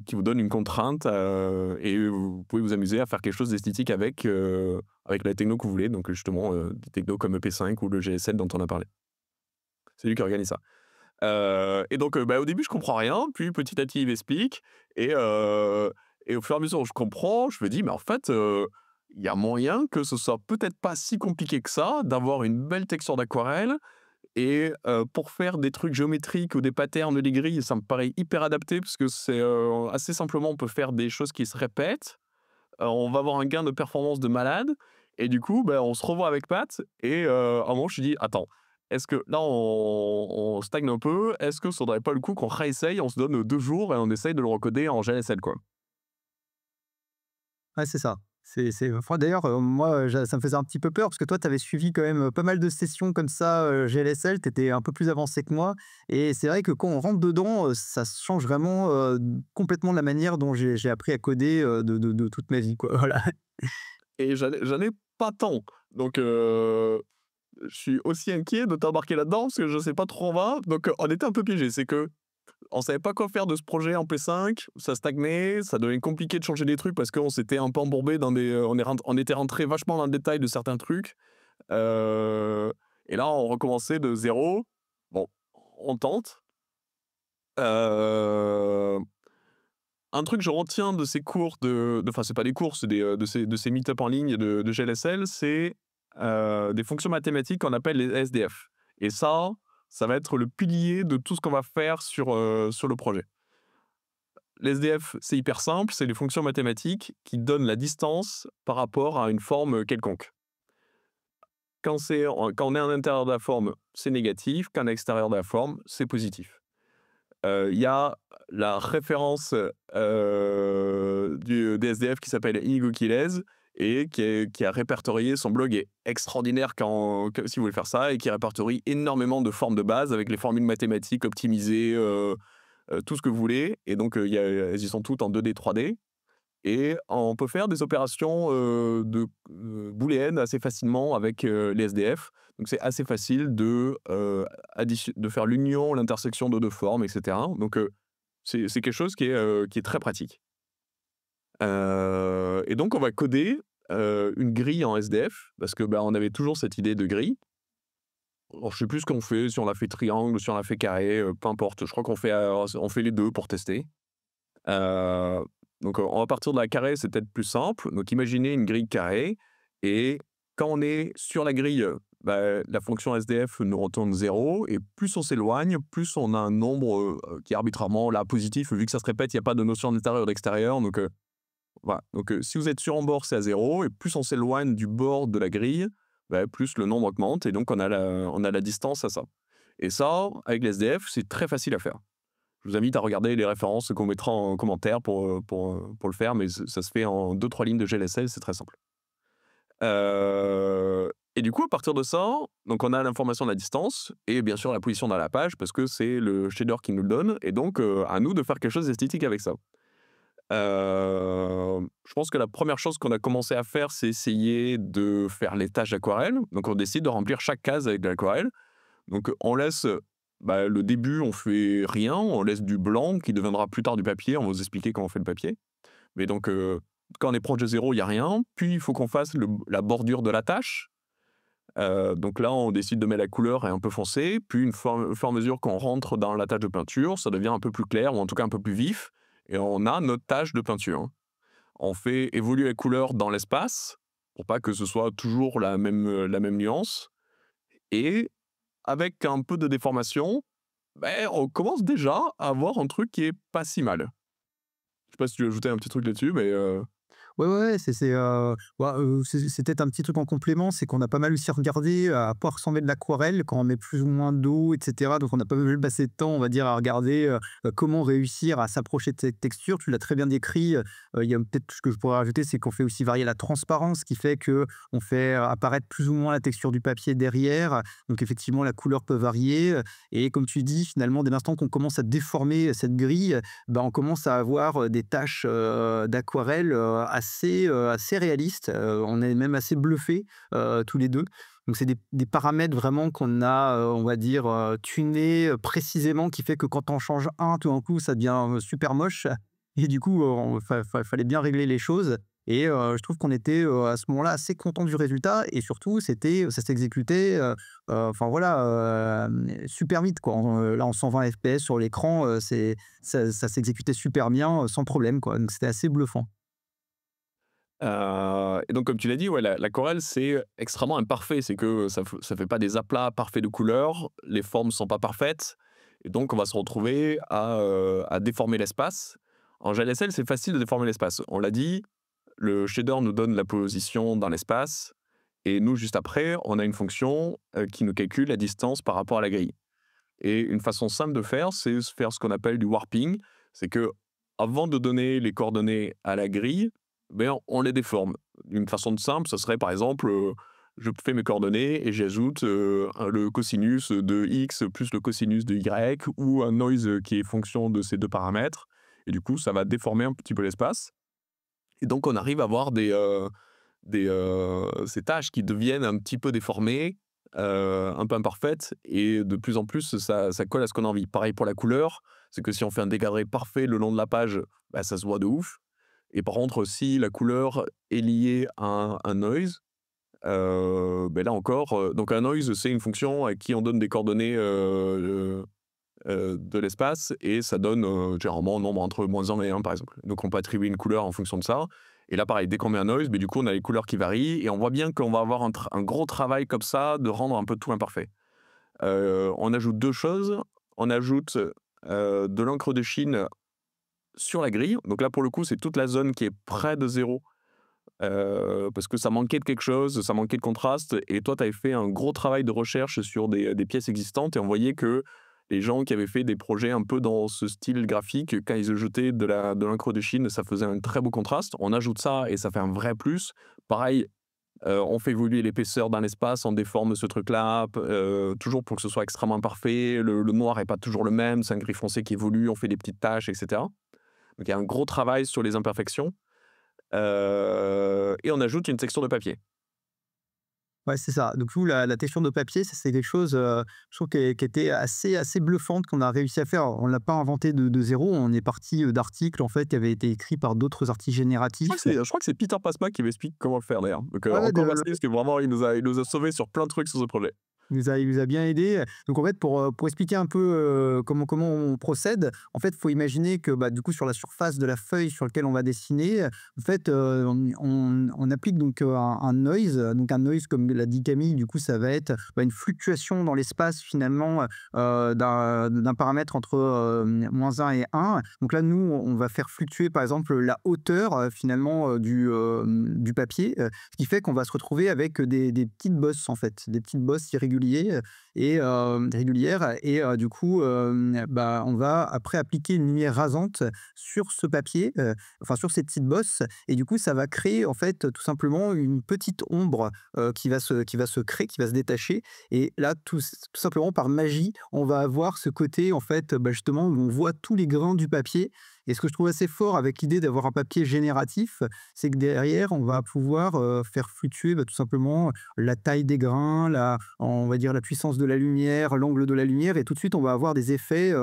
qui vous donne une contrainte, et vous pouvez vous amuser à faire quelque chose d'esthétique avec la techno que vous voulez, donc justement, des technos comme EP5 ou le GSL dont on a parlé. C'est lui qui organise ça. Et donc, bah, au début, je comprends rien, puis petit à petit, il m'explique et au fur et à mesure où je comprends, je me dis: «Mais en fait, il y a moyen que ce soit peut-être pas si compliqué que ça, d'avoir une belle texture d'aquarelle et pour faire des trucs géométriques ou des patterns, des grilles, ça me paraît hyper adapté parce que assez simplement, on peut faire des choses qui se répètent. On va avoir un gain de performance de malade et du coup, bah, on se revoit avec Pat et à un moment, je me suis dit: «Attends, est-ce que là, on stagne un peu? Est-ce que ça vaudrait pas le coup qu'on réessaye? On se donne 2 jours et on essaye de le recoder en GLSL, quoi». Ouais, c'est ça. D'ailleurs, moi, ça me faisait un petit peu peur parce que toi, tu avais suivi quand même, pas mal de sessions comme ça, GLSL. Tu étais un peu plus avancé que moi, et c'est vrai que quand on rentre dedans, ça change vraiment, complètement la manière dont j'ai appris à coder, de toute ma vie, quoi. Voilà. Et j'en ai pas tant donc je suis aussi inquiet de t'embarquer là-dedans parce que je sais pas trop où on va. Donc, on était un peu piégés. C'est que on savait pas quoi faire de ce projet en P5, ça stagnait, ça devenait compliqué de changer des trucs parce qu'on s'était un peu embourbé dans des, on était rentré vachement dans le détail de certains trucs. Heu et là, on recommençait de zéro. Bon, on tente. Heu, un truc que je retiens de ces cours enfin, c'est pas des cours, c'est de ces meet-up en ligne de GLSL, c'est, des fonctions mathématiques qu'on appelle les SDF et ça va être le pilier de tout ce qu'on va faire sur le projet. Les SDF, c'est hyper simple, c'est les fonctions mathématiques qui donnent la distance par rapport à une forme, quelconque. Quand on est à l'intérieur de la forme, c'est négatif, quand on est à l'extérieur de la forme, c'est positif. Il y a la référence, des SDF qui s'appelle Inigo Quilez et qui a répertorié son blog est extraordinaire si vous voulez faire ça et qui répertorie énormément de formes de base avec les formules mathématiques optimisées, tout ce que vous voulez et donc, elles y sont toutes en 2D, 3D et on peut faire des opérations, booléennes assez facilement avec, les SDF. Donc c'est assez facile de faire l'union, l'intersection de 2 formes et cetera. Donc, c'est quelque chose qui est très pratique. Et donc on va coder, une grille en SDF parce que, bah, on avait toujours cette idée de grille. Alors je sais plus ce qu'on fait, si on l'a fait triangle, si on l'a fait carré, peu importe. Je crois on fait les 2 pour tester. Heu, donc, on va partir de la carrée, c'est peut-être plus simple. Donc imaginez une grille carrée et quand on est sur la grille, bah, la fonction SDF nous retourne 0 et plus on s'éloigne, plus on a un nombre, qui est arbitrairement là positif. Vu que ça se répète, il y a pas de notion d'intérieur ou d'extérieur donc, voilà. Donc, si vous êtes sur un bord, c'est à 0 et plus on s'éloigne du bord de la grille, bah, plus le nombre augmente et donc on a la distance à ça. Et ça, avec les SDF, c'est très facile à faire. Je vous invite à regarder les références qu'on mettra en commentaire pour le faire, mais ça se fait en 2-3 lignes de GLSL, c'est très simple. Et du coup, à partir de ça, donc on a l'information de la distance et bien sûr la position dans la page parce que c'est le shader qui nous le donne et donc, à nous de faire quelque chose d'esthétique avec ça. Je pense que la première chose qu'on a commencé à faire, c'est essayer de faire les tâches d'aquarelle. Donc on décide de remplir chaque case avec de l'aquarelle. Donc on laisse, bah, le début, on fait rien, on laisse du blanc qui deviendra plus tard du papier. On va vous expliquer comment on fait le papier. Mais donc, quand on est proche de 0, il y a rien. Puis il faut qu'on fasse la bordure de la tâche. Donc là, on décide de mettre la couleur est un peu foncée. Puis au fur et à mesure qu'on rentre dans la tâche de peinture, ça devient un peu plus clair ou en tout cas un peu plus vif et on a notre tâche de peinture. On fait évoluer la couleur dans l'espace pour pas que ce soit toujours la même nuance et avec un peu de déformation, beh, on commence déjà à avoir un truc qui est pas si mal. Je sais pas si tu veux ajouter un petit truc là-dessus, mais Ouais, ouais, ouais, ouais, c'est peut-être un petit truc en complément, c'est qu'on a pas mal aussi regardé à quoi ressemblait de l'aquarelle quand on met plus ou moins d'eau et cetera. Donc on a pas mal passé de temps, on va dire, à regarder, comment réussir à s'approcher de cette texture. Tu l'as très bien décrit, il y a peut-être ce que je pourrais rajouter, c'est qu'on fait aussi varier la transparence, ce qui fait que on fait apparaître plus ou moins la texture du papier derrière. Donc effectivement, la couleur peut varier, et comme tu dis, finalement, dès l'instant qu'on commence à déformer cette grille, bah, on commence à avoir, des taches, d'aquarelle, assez réalistes. On est même assez bluffés, tous les 2. Donc c'est des paramètres vraiment qu'on a, on va dire, tunés, précisément qui fait que quand on change un, tout d'un coup, ça devient, super moche et du coup, on fallait bien régler les choses et je trouve qu'on était, à ce moment-là assez content du résultat et surtout ça s'exécutait, enfin voilà, super vite quoi. Là en 120 FPS sur l'écran, ça s'exécutait super bien, sans problème quoi, donc c'était assez bluffant. et donc comme tu l'as dit, ouais, l'aquarelle, c'est extrêmement imparfait. C'est que ça fait pas des aplats parfaits de couleurs, les formes sont pas parfaites et donc on va se retrouver à déformer l'espace. En GLSL, c'est facile de déformer l'espace. On l'a dit, le shader nous donne la position dans l'espace et nous, juste après, on a une fonction, qui nous calcule la distance par rapport à la grille. Et une façon simple de faire, c'est faire ce qu'on appelle du warping. C'est que avant de donner les coordonnées à la grille, ben, on les déforme. Une façon de simple, ça serait par exemple, je fais mes coordonnées et j'ajoute le cosinus de x plus le cosinus de y ou un noise qui est fonction de ces deux paramètres. Et du coup, ça va déformer un petit peu l'espace. Et donc, on arrive à avoir ces tâches qui deviennent un petit peu déformées un peu imparfaite et de plus en plus, ça colle à ce qu'on a envie. Pareil pour la couleur, c'est que si on fait un dégradé parfait le long de la page, bah, ça se voit de ouf et par contre, si la couleur est liée à un noise, beh, là encore, donc un noise, c'est une fonction à qui on donne des coordonnées, de l'espace et ça donne, généralement un nombre entre -1 et 1 par exemple. Donc on peut attribuer une couleur en fonction de ça et là pareil, dès qu'on met un noise, beh, du coup on a les couleurs qui varient et on voit bien qu'on va avoir un gros travail comme ça de rendre un peu tout imparfait. On ajoute 2 choses, on ajoute, de l'encre de Chine sur la grille. Donc là pour le coup, c'est toute la zone qui est près de 0, parce que ça manquait de quelque chose, ça manquait de contraste et toi tu avais fait un gros travail de recherche sur des pièces existantes et on voyait que les gens qui avaient fait des projets un peu dans ce style graphique, quand ils ajoutaient de l'encre de Chine, ça faisait un très beau contraste. On ajoute ça et ça fait un vrai plus. Pareil, on fait évoluer l'épaisseur d'un espace, on déforme ce truc-là, toujours pour que ce soit extrêmement parfait. Le noir est pas toujours le même, c'est un gris foncé qui évolue, on fait des petites taches et cetera. Donc il y a un gros travail sur les imperfections, et on ajoute une texture de papier. Ouais, c'est ça. Donc nous, la texture de papier, ça c'est quelque chose, je trouve qui était assez bluffante qu'on a réussi à faire. Alors, on l'a pas inventé de 0, on est parti, d'articles en fait qui avaient été écrits par d'autres artistes génératifs. Je crois que c'est Peter Pasma qui m'explique comment le faire d'ailleurs. Donc, Ouais, ouais, encore merci parce que vraiment il nous a sauvés sur plein de trucs sur ce projet. il nous a bien aidé. Donc en fait, pour expliquer un peu, comment on procède, en fait, il faut imaginer que, bah, du coup, sur la surface de la feuille sur laquelle on va dessiner, en fait, on applique donc, un noise. Donc un noise, comme l'a dit Camille, du coup, ça va être, bah, une fluctuation dans l'espace finalement, d'un paramètre entre, -1 et 1. Donc là, nous, on va faire fluctuer, par exemple, la hauteur, finalement, du papier, ce qui fait qu'on va se retrouver avec des petites bosses, en fait, des petites bosses irrégulières et régulières et du coup, bah, on va après appliquer une lumière rasante sur ce papier, enfin sur ces petites bosses et du coup, ça va créer en fait tout simplement une petite ombre, qui va se créer, qui va se détacher et là, tout simplement par magie, on va avoir ce côté en fait, bah, justement où on voit tous les grains du papier et ce que je trouve assez fort avec l'idée d'avoir un papier génératif, c'est que derrière, on va pouvoir, faire fluctuer, bah, tout simplement la taille des grains, on va dire la puissance de la lumière, l'angle de la lumière et tout de suite on va avoir des effets,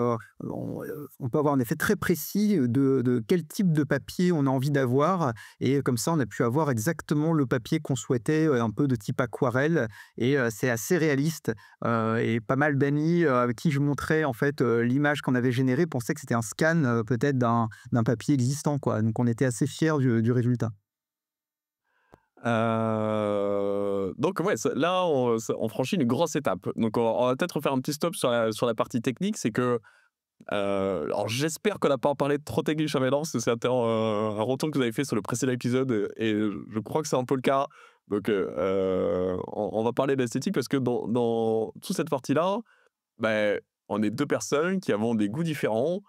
on peut avoir un effet très précis de quel type de papier on a envie d'avoir et comme ça on a pu avoir exactement le papier qu'on souhaitait, un peu de type aquarelle et c'est assez réaliste, et pas mal d'amis, avec qui je montrais en fait, l'image qu'on avait générée pensaient que c'était un scan, peut-être d'un papier existant quoi, donc on était assez fiers du résultat. Donc ouais, là, on franchit une grosse étape. Donc on va peut-être refaire un petit stop sur la partie technique. C'est que, alors j'espère qu'on n'a pas parlé trop technique chez Médance, c'est un retour que vous avez fait sur le précédent épisode et je crois que c'est un peu le cas. Donc on va parler d'esthétique parce que dans toute cette partie-là, ben on est 2 personnes qui avons des goûts différents.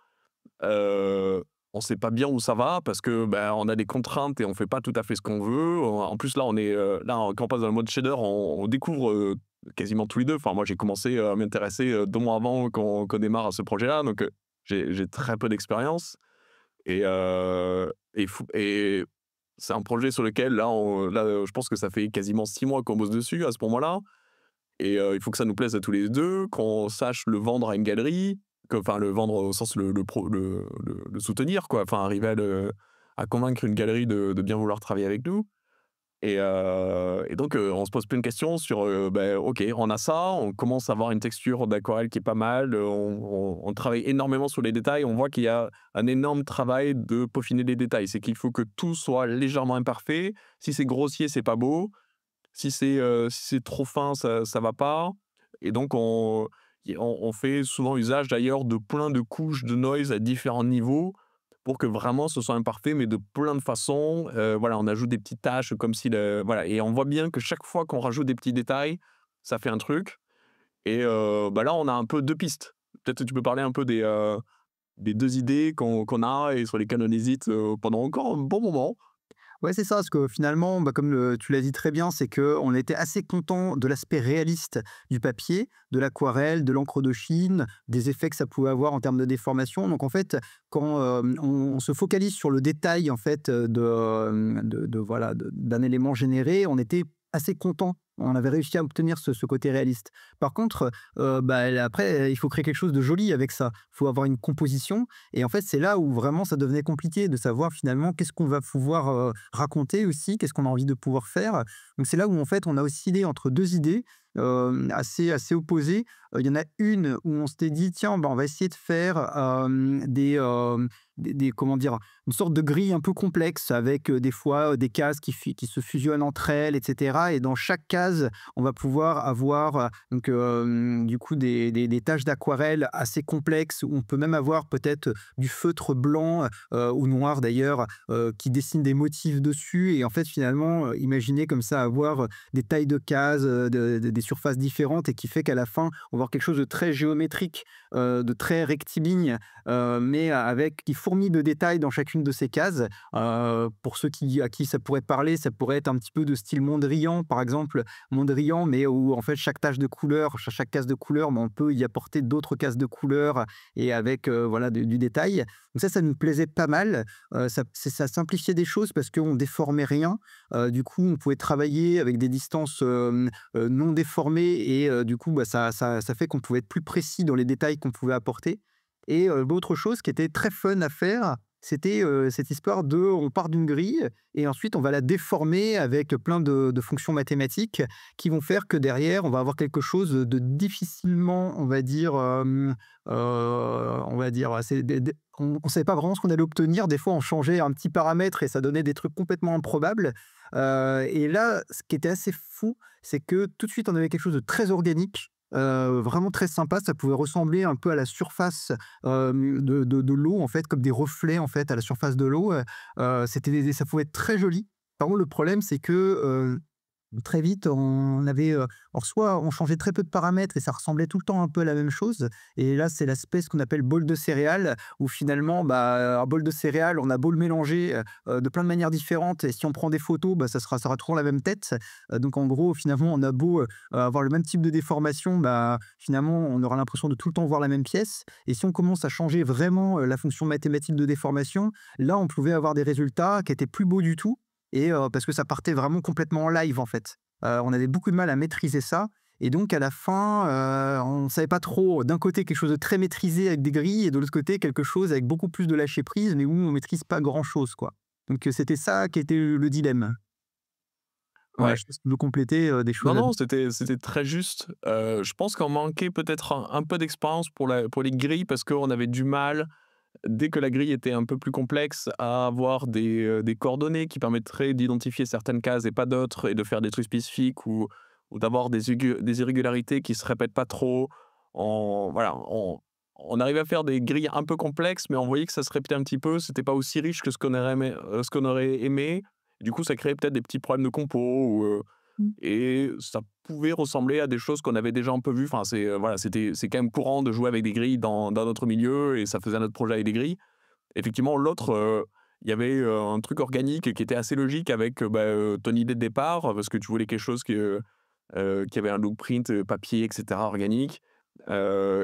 On sait pas bien où ça va parce que, ben, on a des contraintes et on fait pas tout à fait ce qu'on veut. En plus, là, quand on passe dans le mode shader, on découvre, quasiment tous les 2. Enfin, moi, j'ai commencé, à m'intéresser, 2 mois avant qu'on démarre à ce projet-là, donc j'ai très peu d'expérience et c'est un projet sur lequel je pense que ça fait quasiment 6 mois qu'on bosse dessus à ce moment-là et il faut que ça nous plaise à tous les 2, qu'on sache le vendre à une galerie, enfin le vendre au sens le soutenir quoi, enfin arriver à convaincre une galerie de bien vouloir travailler avec nous et donc on se pose plein de questions sur, OK, on a ça, on commence à avoir une texture d'aquarelle qui est pas mal, on travaille énormément sur les détails, on voit qu'il y a un énorme travail de peaufiner les détails. C'est qu'il faut que tout soit légèrement imparfait. Si c'est grossier, c'est pas beau. Si c'est trop fin, ça va pas et donc on fait souvent usage d'ailleurs de plein de couches de noise à différents niveaux pour que vraiment ce soit imparfait, mais de plein de façons. Voilà, on ajoute des petites tâches comme si voilà et on voit bien que chaque fois qu'on rajoute des petits détails, ça fait un truc et bah, là, on a un peu 2 pistes. Peut-être que tu peux parler un peu des 2 idées qu'on a et sur lesquelles on hésite, pendant encore un bon moment. Ouais, c'est ça, parce que finalement, bah, comme tu l'as dit très bien, c'est qu'on était assez content de l'aspect réaliste du papier, de l'aquarelle, de l'encre de Chine, des effets que ça pouvait avoir en termes de déformation. Donc en fait, quand on se focalise sur le détail en fait, voilà, d'un élément généré, on était assez contents. On avait réussi à obtenir ce côté réaliste. Par contre, après, il faut créer quelque chose de joli avec ça. Il faut avoir une composition et en fait, c'est là où vraiment ça devenait compliqué de savoir finalement qu'est-ce qu'on va pouvoir, raconter aussi, qu'est-ce qu'on a envie de pouvoir faire. Donc c'est là où en fait, on a oscillé entre 2 idées, assez opposées. Il y en a une où on s'était dit: «Tiens, bah, on va essayer de faire, des comment dire? Une sorte de grille un peu complexe avec, des fois, des cases qui se fusionnent entre elles et cetera et dans chaque case, on va pouvoir avoir, donc du coup des taches d'aquarelle assez complexes où on peut même avoir peut-être du feutre blanc, ou noir d'ailleurs, qui dessine des motifs dessus et en fait finalement, imaginer comme ça avoir, des tailles de cases, des surfaces différentes et qui fait qu'à la fin, on va avoir quelque chose de très géométrique, de très rectiligne, mais avec qui fourmille de détails dans chacune de ces cases. Pour ceux à qui ça pourrait parler, ça pourrait être un petit peu de style Mondrian, par exemple. Mondrian, mais où en fait chaque tache de couleur, chaque case de couleur, mais on peut y apporter d'autres cases de couleurs et avec voilà du détail. Donc ça nous plaisait pas mal. Ça simplifiait des choses parce qu'on déformait rien. Du coup, on pouvait travailler avec des distances non déformées et du coup, ça fait qu'on pouvait être plus précis dans les détails qu'on pouvait apporter. Et l'autre chose qui était très fun à faire, c'était, cette histoire de on part d'une grille et ensuite on va la déformer avec plein de fonctions mathématiques qui vont faire que derrière, on va avoir quelque chose de difficilement, on va dire, on va dire, c'est des on ne savait pas vraiment ce qu'on allait obtenir. Des fois, on changeait un petit paramètre et ça donnait des trucs complètement improbables. Et là, ce qui était assez fou, c'est que tout de suite, on avait quelque chose de très organique, vraiment très sympa. Ça pouvait ressembler un peu à la surface, de l'eau, en fait, comme des reflets, en fait, à la surface de l'eau, ça pouvait être très joli. Par contre, le problème, c'est que, très vite, on avait, alors soit on changeait très peu de paramètres et ça ressemblait tout le temps un peu à la même chose et là, c'est l'aspect ce qu'on appelle bol de céréales où finalement, un bol de céréales, on a beau le mélanger, de plein de manières différentes et si on prend des photos, ça aura toujours la même tête. Donc en gros, finalement, on a beau, avoir le même type de déformation, finalement, on aura l'impression de tout le temps voir la même pièce et si on commence à changer vraiment, la fonction mathématique de déformation, là, on pouvait avoir des résultats qui étaient plus beaux du tout et parce que ça partait vraiment complètement en live, en fait. On avait beaucoup de mal à maîtriser ça et donc à la fin, on ne savait pas trop, d'un côté quelque chose de très maîtrisé avec des grilles et de l'autre côté quelque chose avec beaucoup plus de lâcher prise, mais où on maîtrise pas grand chose, quoi. Donc c'était ça qui était le dilemme. Voilà, Ouais. je sais pas si tu veux compléter, des Non, choses à non, c'était très juste. Je pense qu'on manquait peut-être un peu d'expérience pour les grilles parce qu'on avait du mal, dès que la grille était un peu plus complexe, à avoir des coordonnées qui permettraient d'identifier certaines cases et pas d'autres et de faire des trucs spécifiques ou d'avoir des irrégularités qui se répètent pas trop. Voilà, on arrivait à faire des grilles un peu complexes, mais on voyait que ça se répétait un petit peu. C'était pas aussi riche que ce qu'on aurait aimé. Du coup, ça créait peut-être des petits problèmes de compo et ça pouvait ressembler à des choses qu'on avait déjà un peu vues. Enfin, voilà, c'est quand même courant de jouer avec des grilles dans notre milieu et ça faisait notre projet avec des grilles. Effectivement, l'autre, il y avait, un truc organique qui était assez logique avec, ton idée de départ, parce que tu voulais quelque chose qui avait un look print, papier et cetera, organique.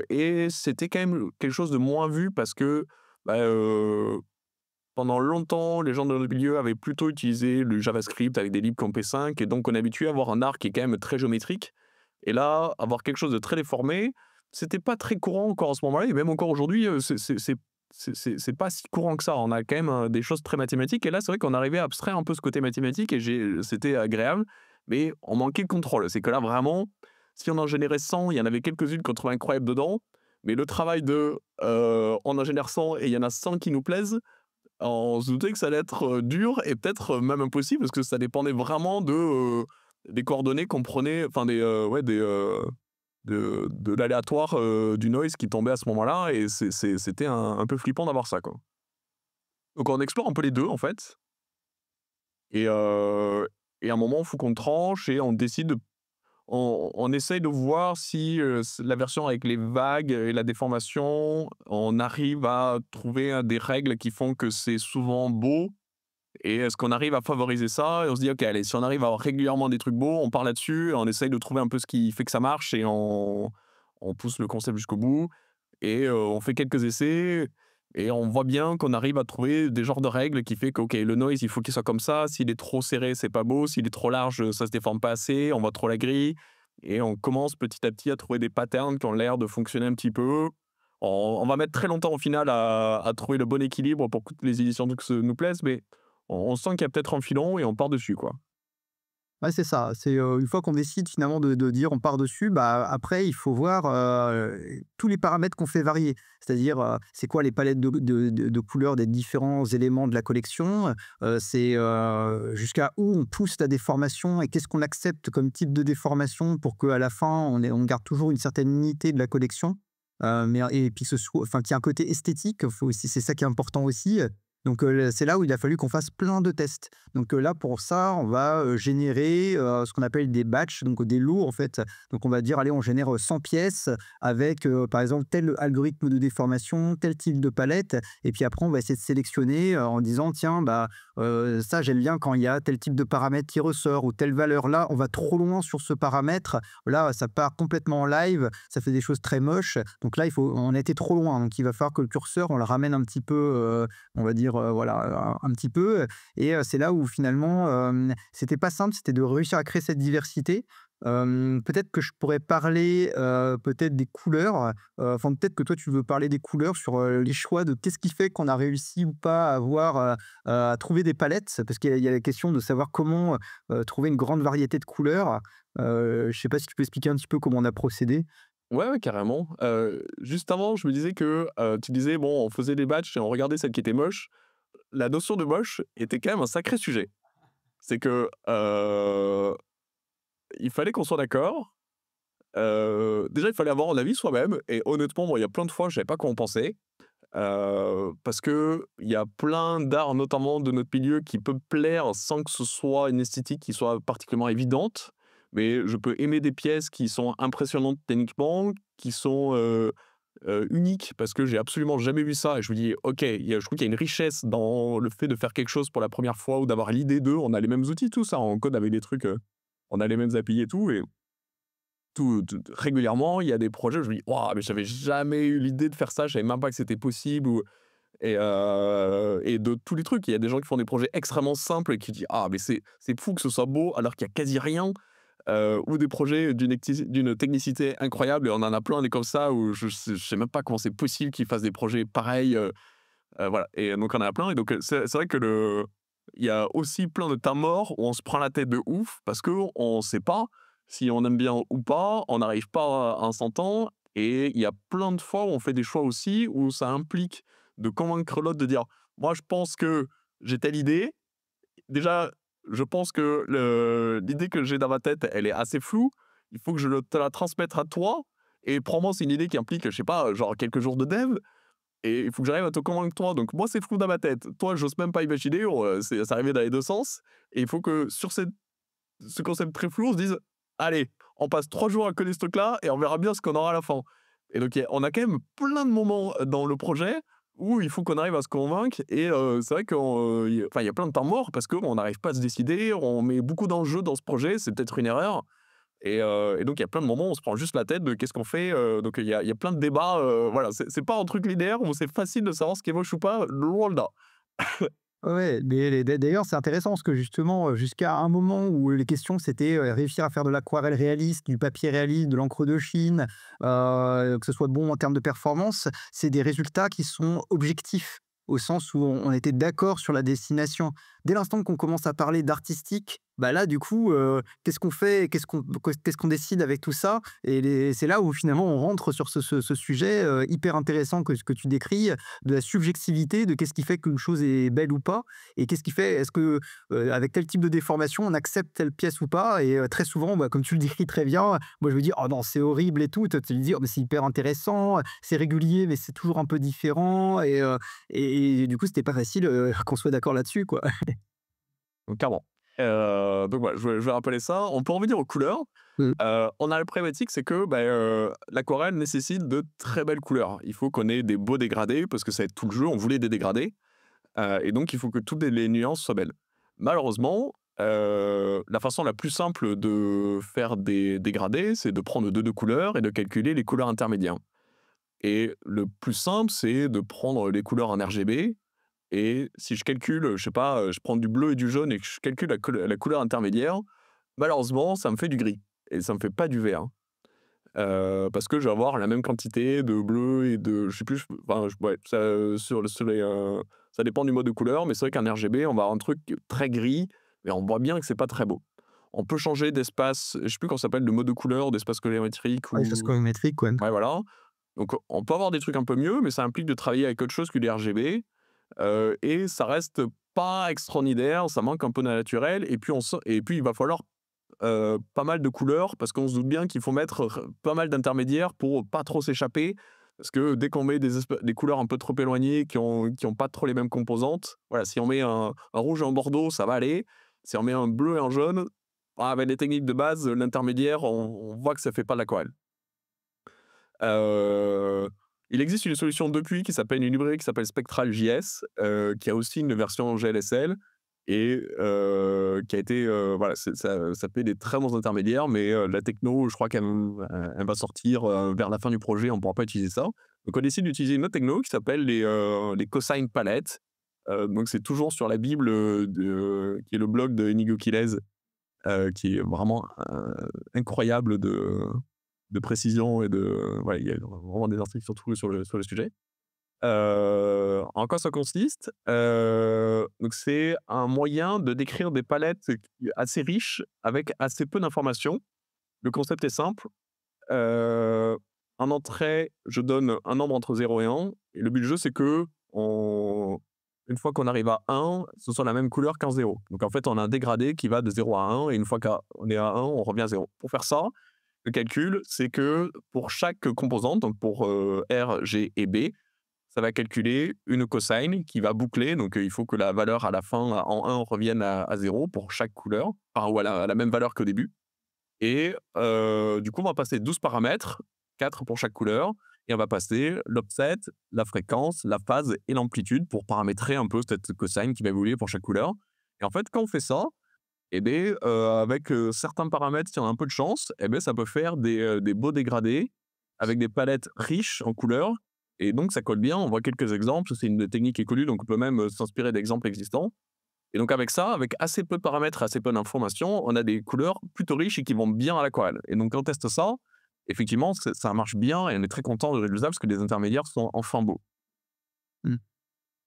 Et c'était quand même quelque chose de moins vu parce que, bah, pendant longtemps, les gens dans le milieu avaient plutôt utilisé le JavaScript avec des libres comme P5 et donc on est habitué à avoir un art qui est quand même très géométrique et là, avoir quelque chose de très déformé, c'était pas très courant encore à ce moment-là et même encore aujourd'hui, c'est pas si courant que ça. On a quand même, des choses très mathématiques et là, c'est vrai qu'on arrivait à abstraire un peu ce côté mathématique et c'était agréable, mais on manquait de contrôle. C'est que là, vraiment, si on en générait 100, il y en avait quelques-unes qu'on trouvait incroyables dedans, mais le travail on en génère 100 et il y en a 100 qui nous plaisent, on se doutait que ça allait être, dur et peut-être, même impossible parce que ça dépendait vraiment des coordonnées qu'on prenait, enfin ouais, de l'aléatoire, du noise qui tombait à ce moment-là et c'était un peu flippant d'avoir ça, quoi. Donc on explore un peu les 2 en fait et à un moment, il faut qu'on tranche et on décide de on essaye de voir si, la version avec les vagues et la déformation, on arrive à trouver, des règles qui font que c'est souvent beau et est-ce qu'on arrive à favoriser ça? Et on se dit: «OK, allez, si on arrive à avoir régulièrement des trucs beaux, on part là-dessus, on essaye de trouver un peu ce qui fait que ça marche et on pousse le concept jusqu'au bout» et on fait quelques essais. Et on voit bien qu'on arrive à trouver des genres de règles qui fait que, OK, le noise, il faut qu'il soit comme ça. S'il est trop serré, c'est pas beau. S'il est trop large, ça se déforme pas assez. On voit trop la grille. Et on commence petit à petit à trouver des patterns qui ont l'air de fonctionner un petit peu. On va mettre très longtemps au final à trouver le bon équilibre pour que toutes les éditions nous plaisent, mais on sent qu'il y a peut-être un filon et on part dessus, quoi. Ouais, c'est ça. C'est, une fois qu'on décide finalement de dire on part dessus, bah, après il faut voir, tous les paramètres qu'on fait varier. C'est-à-dire, c'est quoi les palettes de couleurs des différents éléments de la collection? C'est, jusqu'à où on pousse la déformation et qu'est-ce qu'on accepte comme type de déformation pour qu'à la fin on garde toujours une certaine unité de la collection? Mais et puis que ce soit enfin qu'il y ait un côté esthétique, faut aussi c'est ça qui est important aussi. Donc, c'est là où il a fallu qu'on fasse plein de tests. Donc, là pour ça, on va, générer, ce qu'on appelle des batchs, donc des lots en fait. Donc on va dire: «Allez, on génère, 100 pièces avec, par exemple tel algorithme de déformation, tel type de palette» et puis après on va essayer de sélectionner, en disant: «Tiens, bah, ça j'aime bien quand il y a tel type de paramètre qui ressort ou telle valeur. Là, on va trop loin sur ce paramètre. Là, ça part complètement en live, ça fait des choses très moches. Donc là, on a été trop loin. Donc il va falloir que le curseur, on le ramène un petit peu, on va dire, voilà, un petit peu et c'est là où finalement, c'était pas simple, c'était de réussir à créer cette diversité. Peut-être que je pourrais parler, peut-être des couleurs, enfin peut-être que toi tu veux parler des couleurs sur, les choix de qu'est-ce qui fait qu'on a réussi ou pas à avoir, à trouver des palettes? Parce qu'il y a la question de savoir comment, trouver une grande variété de couleurs. Je sais pas si tu peux expliquer un petit peu comment on a procédé? Ouais, ouais, carrément. Juste avant, je me disais que, tu disais, bon, on faisait des batchs et on regardait celles qui étaient moches. La notion de moche était quand même un sacré sujet. C'est que, il fallait qu'on soit d'accord. Déjà, il fallait avoir un avis soi-même et honnêtement, moi, il y a plein de fois, je savais pas quoi en penser, parce que il y a plein d'art, notamment de notre milieu, qui peut plaire sans que ce soit une esthétique qui soit particulièrement évidente. Mais je peux aimer des pièces qui sont impressionnantes techniquement, qui sont, uniques parce que j'ai absolument jamais vu ça et je me dis: «OK, je trouve qu'il y a une richesse dans le fait de faire quelque chose pour la première fois ou d'avoir l'idée de». On a les mêmes outils tous, hein, on code avec des trucs, on a les mêmes API et tout et régulièrement, il y a des projets où je me dis: «Waouh, mais j'avais jamais eu l'idée de faire ça, je savais même pas que c'était possible» ou et de tous les trucs. Il y a des gens qui font des projets extrêmement simples et qui disent: «Ah mais c'est fou que ce soit beau alors qu'il y a quasi rien». Ou des projets d'une technicité incroyable et on en a plein des comme ça où je sais même pas comment c'est possible qu'ils fassent des projets pareils, voilà et donc on en a plein et donc c'est vrai que il y a aussi plein de temps morts où on se prend la tête de ouf parce qu'on sait pas si on aime bien ou pas, on n'arrive pas à s'entendre et il y a plein de fois où on fait des choix aussi où ça implique de convaincre l'autre de dire: «Moi je pense que j'ai telle idée». Déjà, je pense que l'idée que j'ai dans ma tête, elle est assez floue. Il faut que te la transmette à toi et probablement c'est une idée qui implique, je sais pas, genre quelques jours de dev et il faut que j'arrive à te convaincre toi. Donc moi, c'est flou dans ma tête. Toi, j'ose même pas imaginer, c'est arrivé dans les 2 sens et il faut que sur ce concept très flou, on se dise: «Allez, on passe 3 jours à coder ce truc-là et on verra bien ce qu'on aura à la fin». Et donc on a quand même plein de moments dans le projet où il faut qu'on arrive à se convaincre et c'est vrai il y a plein de temps morts parce qu'on n'arrive pas à se décider, on met beaucoup d'enjeux dans ce projet, c'est peut-être une erreur et donc il y a plein de moments où on se prend juste la tête de qu'est-ce qu'on fait, donc il y a plein de débats, voilà, c'est pas un truc linéaire où c'est facile de savoir ce qui est moche ou pas, loin de là. Ouais, mais d'ailleurs, c'est intéressant parce que justement, jusqu'à un moment où les questions, c'était, réussir à faire de l'aquarelle réaliste, du papier réaliste, de l'encre de Chine, que ce soit bon en termes de performance, c'est des résultats qui sont objectifs, au sens où on était d'accord sur la destination. Dès l'instant qu'on commence à parler d'artistique, bah, là, du coup, qu'est-ce qu'on fait? Qu'est-ce qu'on décide avec tout ça? Et c'est là où finalement on rentre sur ce sujet, hyper intéressant que ce que tu décris, de la subjectivité, de qu'est-ce qui fait qu'une chose est belle ou pas et qu'est-ce qui fait est-ce que, avec tel type de déformation, on accepte telle pièce ou pas et très souvent, bah, comme tu le décris très bien, moi je me dis: «Oh non, c'est horrible et tout». Toi, tu me dis: «Oh mais c'est hyper intéressant, c'est régulier mais c'est toujours un peu différent» et du coup, c'était pas facile, qu'on soit d'accord là-dessus, quoi. Donc clairement. Donc voilà, je vais rappeler ça. On peut revenir aux couleurs. Mmh. On a la problématique, c'est que, l'aquarelle nécessite de très belles couleurs. Il faut qu'on ait des beaux dégradés parce que ça va être tout le jeu, on voulait des dégradés, et donc il faut que toutes les nuances soient belles. Malheureusement, la façon la plus simple de faire des dégradés, c'est de prendre 2 couleurs et de calculer les couleurs intermédiaires Et le plus simple, c'est de prendre les couleurs en RGB et si je calcule, je sais pas, je prends du bleu et du jaune et que je calcule la couleur intermédiaire, malheureusement, ça me fait du gris et ça me fait pas du vert. Parce que je vais avoir la même quantité de bleu et de je sais plus, enfin, ouais, ça, sur les, ça dépend du mode de couleur, mais c'est vrai qu'un RGB, on va avoir un truc très gris et on voit bien que c'est pas très beau. On peut changer d'espace, je sais plus comment ça s'appelle, de mode de couleur, d'espace colorimétrique Ouais, choses ou colorimétriques, ouais. ouais, voilà. Donc on peut avoir des trucs un peu mieux, mais ça implique de travailler avec autre chose que les RGB, et ça reste pas extraordinaire, ça manque un peu de naturel et puis il va falloir pas mal de couleurs parce qu'on se doute bien qu'il faut mettre pas mal d'intermédiaires pour pas trop s'échapper. Parce que dès qu'on met des couleurs un peu trop éloignées qui ont pas trop les mêmes composantes, voilà, si on met un rouge et un bordeaux, ça va aller. Si on met un bleu et un jaune, avec les techniques de base, l'intermédiaire, on voit que ça fait pas l'aquarelle. Heu, il existe une solution depuis qui s'appelle une librairie qui s'appelle SpectralJS, qui a aussi une version GLSL et qui a été, voilà, ça fait des très bons intermédiaires, mais la techno, je crois qu'elle va sortir, vers la fin du projet, on ne pourra pas utiliser ça. Donc on décide d'utiliser une autre techno qui s'appelle les cosine palettes. Donc c'est toujours sur la bible, qui est le blog de Inigo Quilez, qui est vraiment, incroyable de précision et de voilà, il y a vraiment des articles sur le sujet. En quoi ça consiste? Donc c'est un moyen de décrire des palettes assez riches avec assez peu d'informations. Le concept est simple. Heu, en entrée, je donne un nombre entre 0 et 1 et le but du jeu, c'est que on une fois qu'on arrive à 1, ce soit la même couleur qu'en 0. Donc en fait, on a un dégradé qui va de 0 à 1 et une fois qu'on est à 1, on revient à 0. Pour faire ça, le calcul, c'est que pour chaque composante, donc pour, R, G et B, ça va calculer une cosine qui va boucler. Donc, il faut que la valeur à la fin, en 1, revienne à 0 pour chaque couleur, enfin, ou à la même valeur qu'au début. Et du coup, on va passer 12 paramètres, 4 pour chaque couleur, et on va passer l'offset, la fréquence, la phase et l'amplitude pour paramétrer un peu cette cosine qui va évoluer pour chaque couleur. Et en fait, quand on fait ça, et beh, avec, certains paramètres, si on a un peu de chance, et beh, ça peut faire des beaux dégradés avec des palettes riches en couleurs et donc ça colle bien. On voit quelques exemples, c'est une technique qui est connue, donc on peut même, s'inspirer d'exemples existants et donc avec ça, avec assez peu de paramètres, assez peu d'informations, on a des couleurs plutôt riches et qui vont bien à l'aquarelle et donc quand on teste ça, effectivement, ça marche bien et on est très content du résultat parce que les intermédiaires sont enfin beaux. Mmh.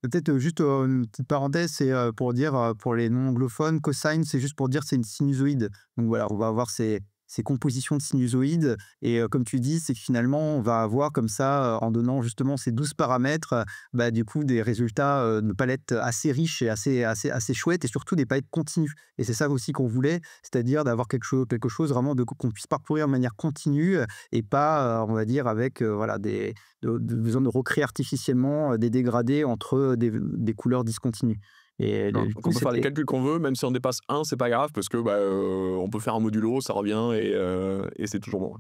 Peut-être, juste, une petite parenthèse, c'est, pour dire, pour les non anglophones, cosine, c'est juste pour dire c'est une sinusoïde. Donc voilà, on va avoir ces compositions de sinusoïdes et comme tu dis, c'est que finalement, on va avoir comme ça, en donnant justement ces 12 paramètres, bah, du coup, des résultats, de palettes assez riches et assez chouettes et surtout des palettes continues et c'est ça aussi qu'on voulait, c'est-à-dire d'avoir quelque chose vraiment de qu'on puisse parcourir de manière continue, et pas, on va dire avec, voilà, de besoin de recréer artificiellement, des dégradés entre, des couleurs discontinues et Non, du donc coup, on peut faire les c'était calculs qu'on veut, même si on dépasse 1, c'est pas grave parce que, bah, on peut faire un modulo, ça revient et c'est toujours bon.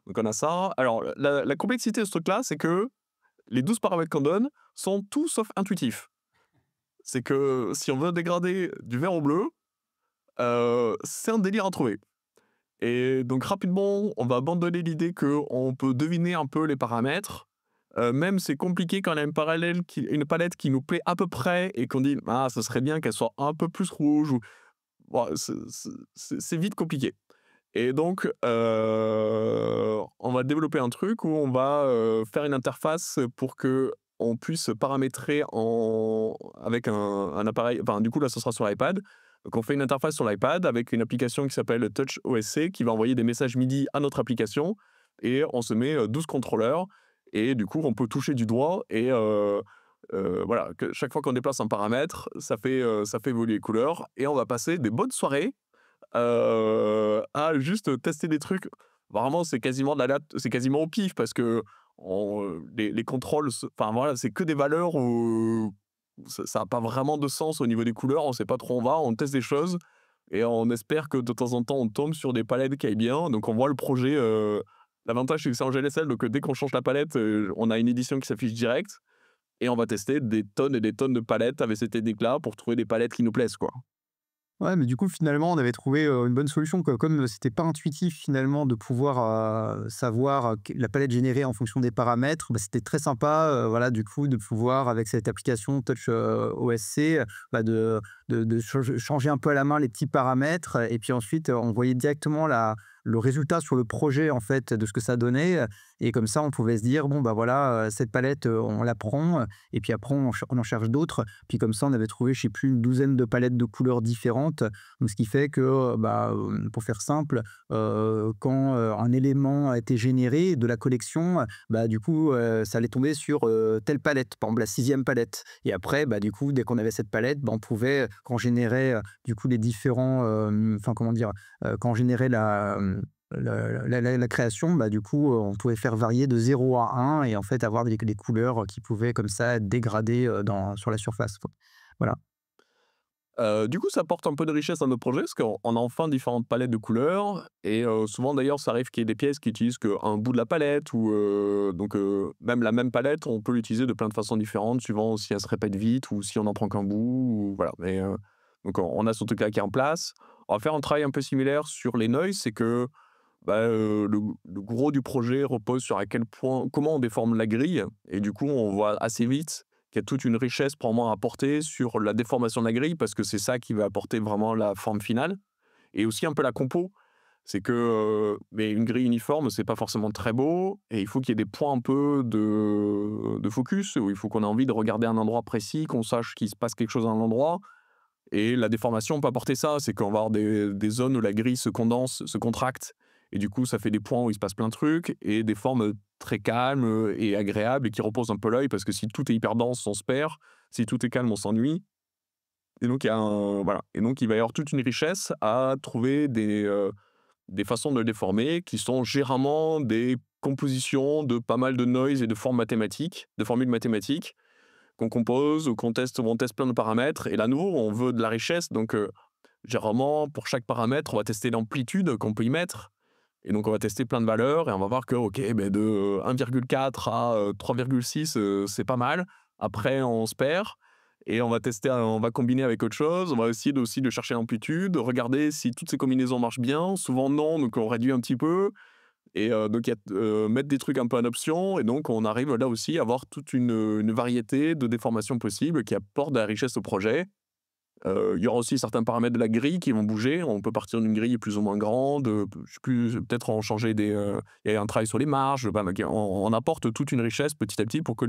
Donc on a ça. Alors la complexité de ce truc-là, c'est que les 12 paramètres qu'on donne sont tout sauf intuitifs. C'est que si on veut dégrader du vert au bleu, c'est un délire à trouver. Et donc rapidement, on va abandonner l'idée qu'on peut deviner un peu les paramètres. Même c'est compliqué quand on a une palette qui nous plaît à peu près et qu'on dit: «Ah, ce serait bien qu'elle soit un peu plus rouge» ou bon, c'est vite compliqué. Et donc, on va développer un truc où on va, faire une interface pour que on puisse paramétrer avec un appareil enfin, du coup, là, ce sera sur l'iPad. Donc on fait une interface sur l'iPad avec une application qui s'appelle TouchOSC qui va envoyer des messages MIDI à notre application et on se met, 12 contrôleurs et du coup, on peut toucher du doigt et voilà, que chaque fois qu'on déplace un paramètre, ça fait évoluer les couleurs et on va passer des bonnes soirées à juste tester des trucs. Vraiment, c'est quasiment de la c'est quasiment au pif parce que les contrôles enfin voilà, c'est que des valeurs où ça a pas vraiment de sens au niveau des couleurs, on sait pas trop où on va, on teste des choses et on espère que de temps en temps, on tombe sur des palettes qui aillent bien. Donc on voit le projet, l'avantage c'est que c'est en GLSL, donc dès qu'on change la palette, on a une édition qui s'affiche direct et on va tester des tonnes et des tonnes de palettes avec cette technique-là pour trouver des palettes qui nous plaisent, quoi. Ouais, mais du coup, finalement, on avait trouvé, une bonne solution, quoi. Comme, c'était pas intuitif finalement de pouvoir, savoir, q la palette générée en fonction des paramètres, bah, c'était très sympa, voilà, du coup, de pouvoir avec cette application Touch, OSC, bah, de changer un peu à la main les petits paramètres et puis ensuite, on voyait directement le résultat sur le projet, en fait, de ce que ça donnait, et comme ça, on pouvait se dire: «Bon, bah, voilà, cette palette, on la prend, et puis après on en cherche d'autres». Puis comme ça, on avait trouvé, je sais plus, une douzaine de palettes de couleurs différentes. Donc ce qui fait que, bah, pour faire simple, quand, un élément a été généré de la collection, bah, du coup, ça allait tomber sur, telle palette, par exemple la sixième palette. Et après, bah, du coup, dès qu'on avait cette palette, bah, on pouvait, quand on générait, du coup les différents, enfin comment dire? Quand on générait la création, bah, du coup, on pouvait faire varier de 0 à 1 et en fait avoir des couleurs qui pouvaient comme ça être dégradées, sur la surface, quoi. Voilà. Du coup, ça apporte un peu de richesse à notre projet parce qu'on a enfin différentes palettes de couleurs et souvent d'ailleurs, ça arrive qu'il y ait des pièces qui utilisent qu'un bout de la palette ou même la même palette, on peut l'utiliser de plein de façons différentes suivant si elle se répète vite ou si on n'en prend qu'un bout ou voilà. Mais donc on a ce truc-là qui est en place. On va faire un travail un peu similaire sur les noise, c'est que, bah, le gros du projet repose sur à quel point comment on déforme la grille et du coup, on voit assez vite qu'il y a toute une richesse probablement à apporter sur la déformation de la grille parce que c'est ça qui va apporter vraiment la forme finale et aussi un peu la compo. C'est que, mais une grille uniforme, c'est pas forcément très beau et il faut qu'il y ait des points un peu de focus où il faut qu'on ait envie de regarder un endroit précis, qu'on sache qu'il se passe quelque chose à un endroit et la déformation peut apporter ça. C'est qu'on va avoir des zones où la grille se condense, se contracte et du coup, ça fait des points où il se passe plein de trucs et des formes très calmes, et agréables et qui reposent un peu l'œil parce que si tout est hyper dense, on se perd. Si tout est calme, on s'ennuie et donc il y a un voilà et donc il va y avoir toute une richesse à trouver des façons de le déformer qui sont généralement des compositions de pas mal de noise et de formes mathématiques, de formules mathématiques qu'on compose ou qu'on teste où on teste plein de paramètres et là, à nouveau, on veut de la richesse donc généralement, pour chaque paramètre, on va tester l'amplitude qu'on peut y mettre et donc on va tester plein de valeurs et on va voir que, OK, beh, de 1,4 à 3,6, c'est pas mal. Après, on se perd et on va combiner avec autre chose. On va essayer aussi de chercher l'amplitude, regarder si toutes ces combinaisons marchent bien. Souvent non, donc on réduit un petit peu et donc il y a mettre des trucs un peu en option et donc on arrive là aussi à avoir toute une variété de déformations possibles qui apportent de la richesse au projet. Il y aura aussi certains paramètres de la grille qui vont bouger. On peut partir d'une grille plus ou moins grande, je sais plus, peut-être en changer il y a un travail sur les marges, bah, on apporte toute une richesse petit à petit pour que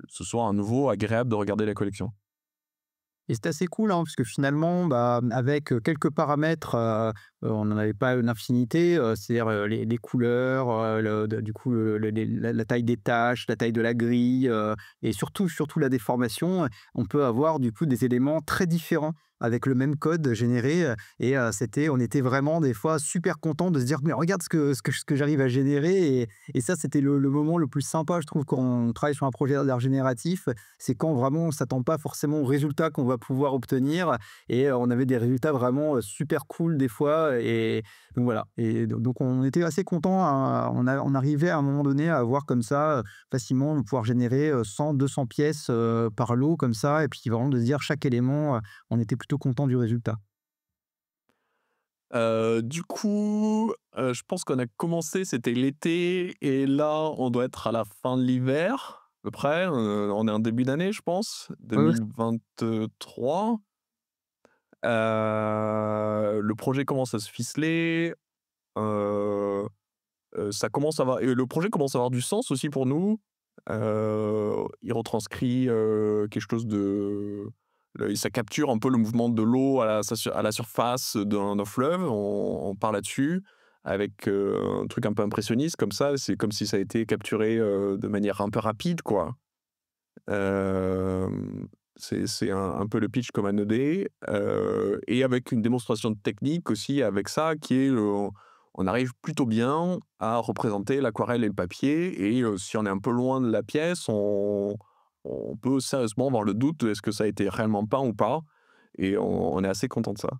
ce soit à nouveau agréable de regarder la collection. Et c'est assez cool, hein, parce que finalement, bah, avec, quelques paramètres, on n'en avait pas une infinité, c'est-à-dire, les couleurs, du coup, la taille des taches, la taille de la grille, et surtout la déformation. On peut avoir du coup des éléments très différents avec le même code généré, et on était vraiment des fois super contents de se dire: «Mais regarde ce que j'arrive à générer», et ça, c'était le moment le plus sympa, je trouve, quand on travaille sur un projet d'art génératif. C'est quand vraiment on s'attend pas forcément aux résultats qu'on va pouvoir obtenir, et on avait des résultats vraiment, super cool des fois, et donc voilà, et donc on était assez contents, hein, on arrivait à un moment donné à avoir comme ça, facilement pouvoir générer, 100-200 pièces, par lot comme ça, et puis vraiment de se dire chaque élément, on était plutôt content du résultat. Du coup, je pense qu'on a commencé, c'était l'été et là, on doit être à la fin de l'hiver, à peu près, on est en début d'année, je pense, Ouais, ouais. 2023. Le projet commence à se ficeler, heu ça commence à avoir et le projet commence à avoir du sens aussi pour nous. Il retranscrit, quelque chose ça capture un peu le mouvement de l'eau à la surface d'un fleuve. On part là-dessus avec, un truc un peu impressionniste comme ça. C'est comme si ça a été capturé, de manière un peu rapide, quoi. C'est un peu le pitch comme un 2D, et avec une démonstration de technique aussi avec ça qui est, on arrive plutôt bien à représenter l'aquarelle et le papier et si on est un peu loin de la pièce, on peut sérieusement avoir le doute de est-ce que ça a été réellement peint ou pas et on est assez content de ça.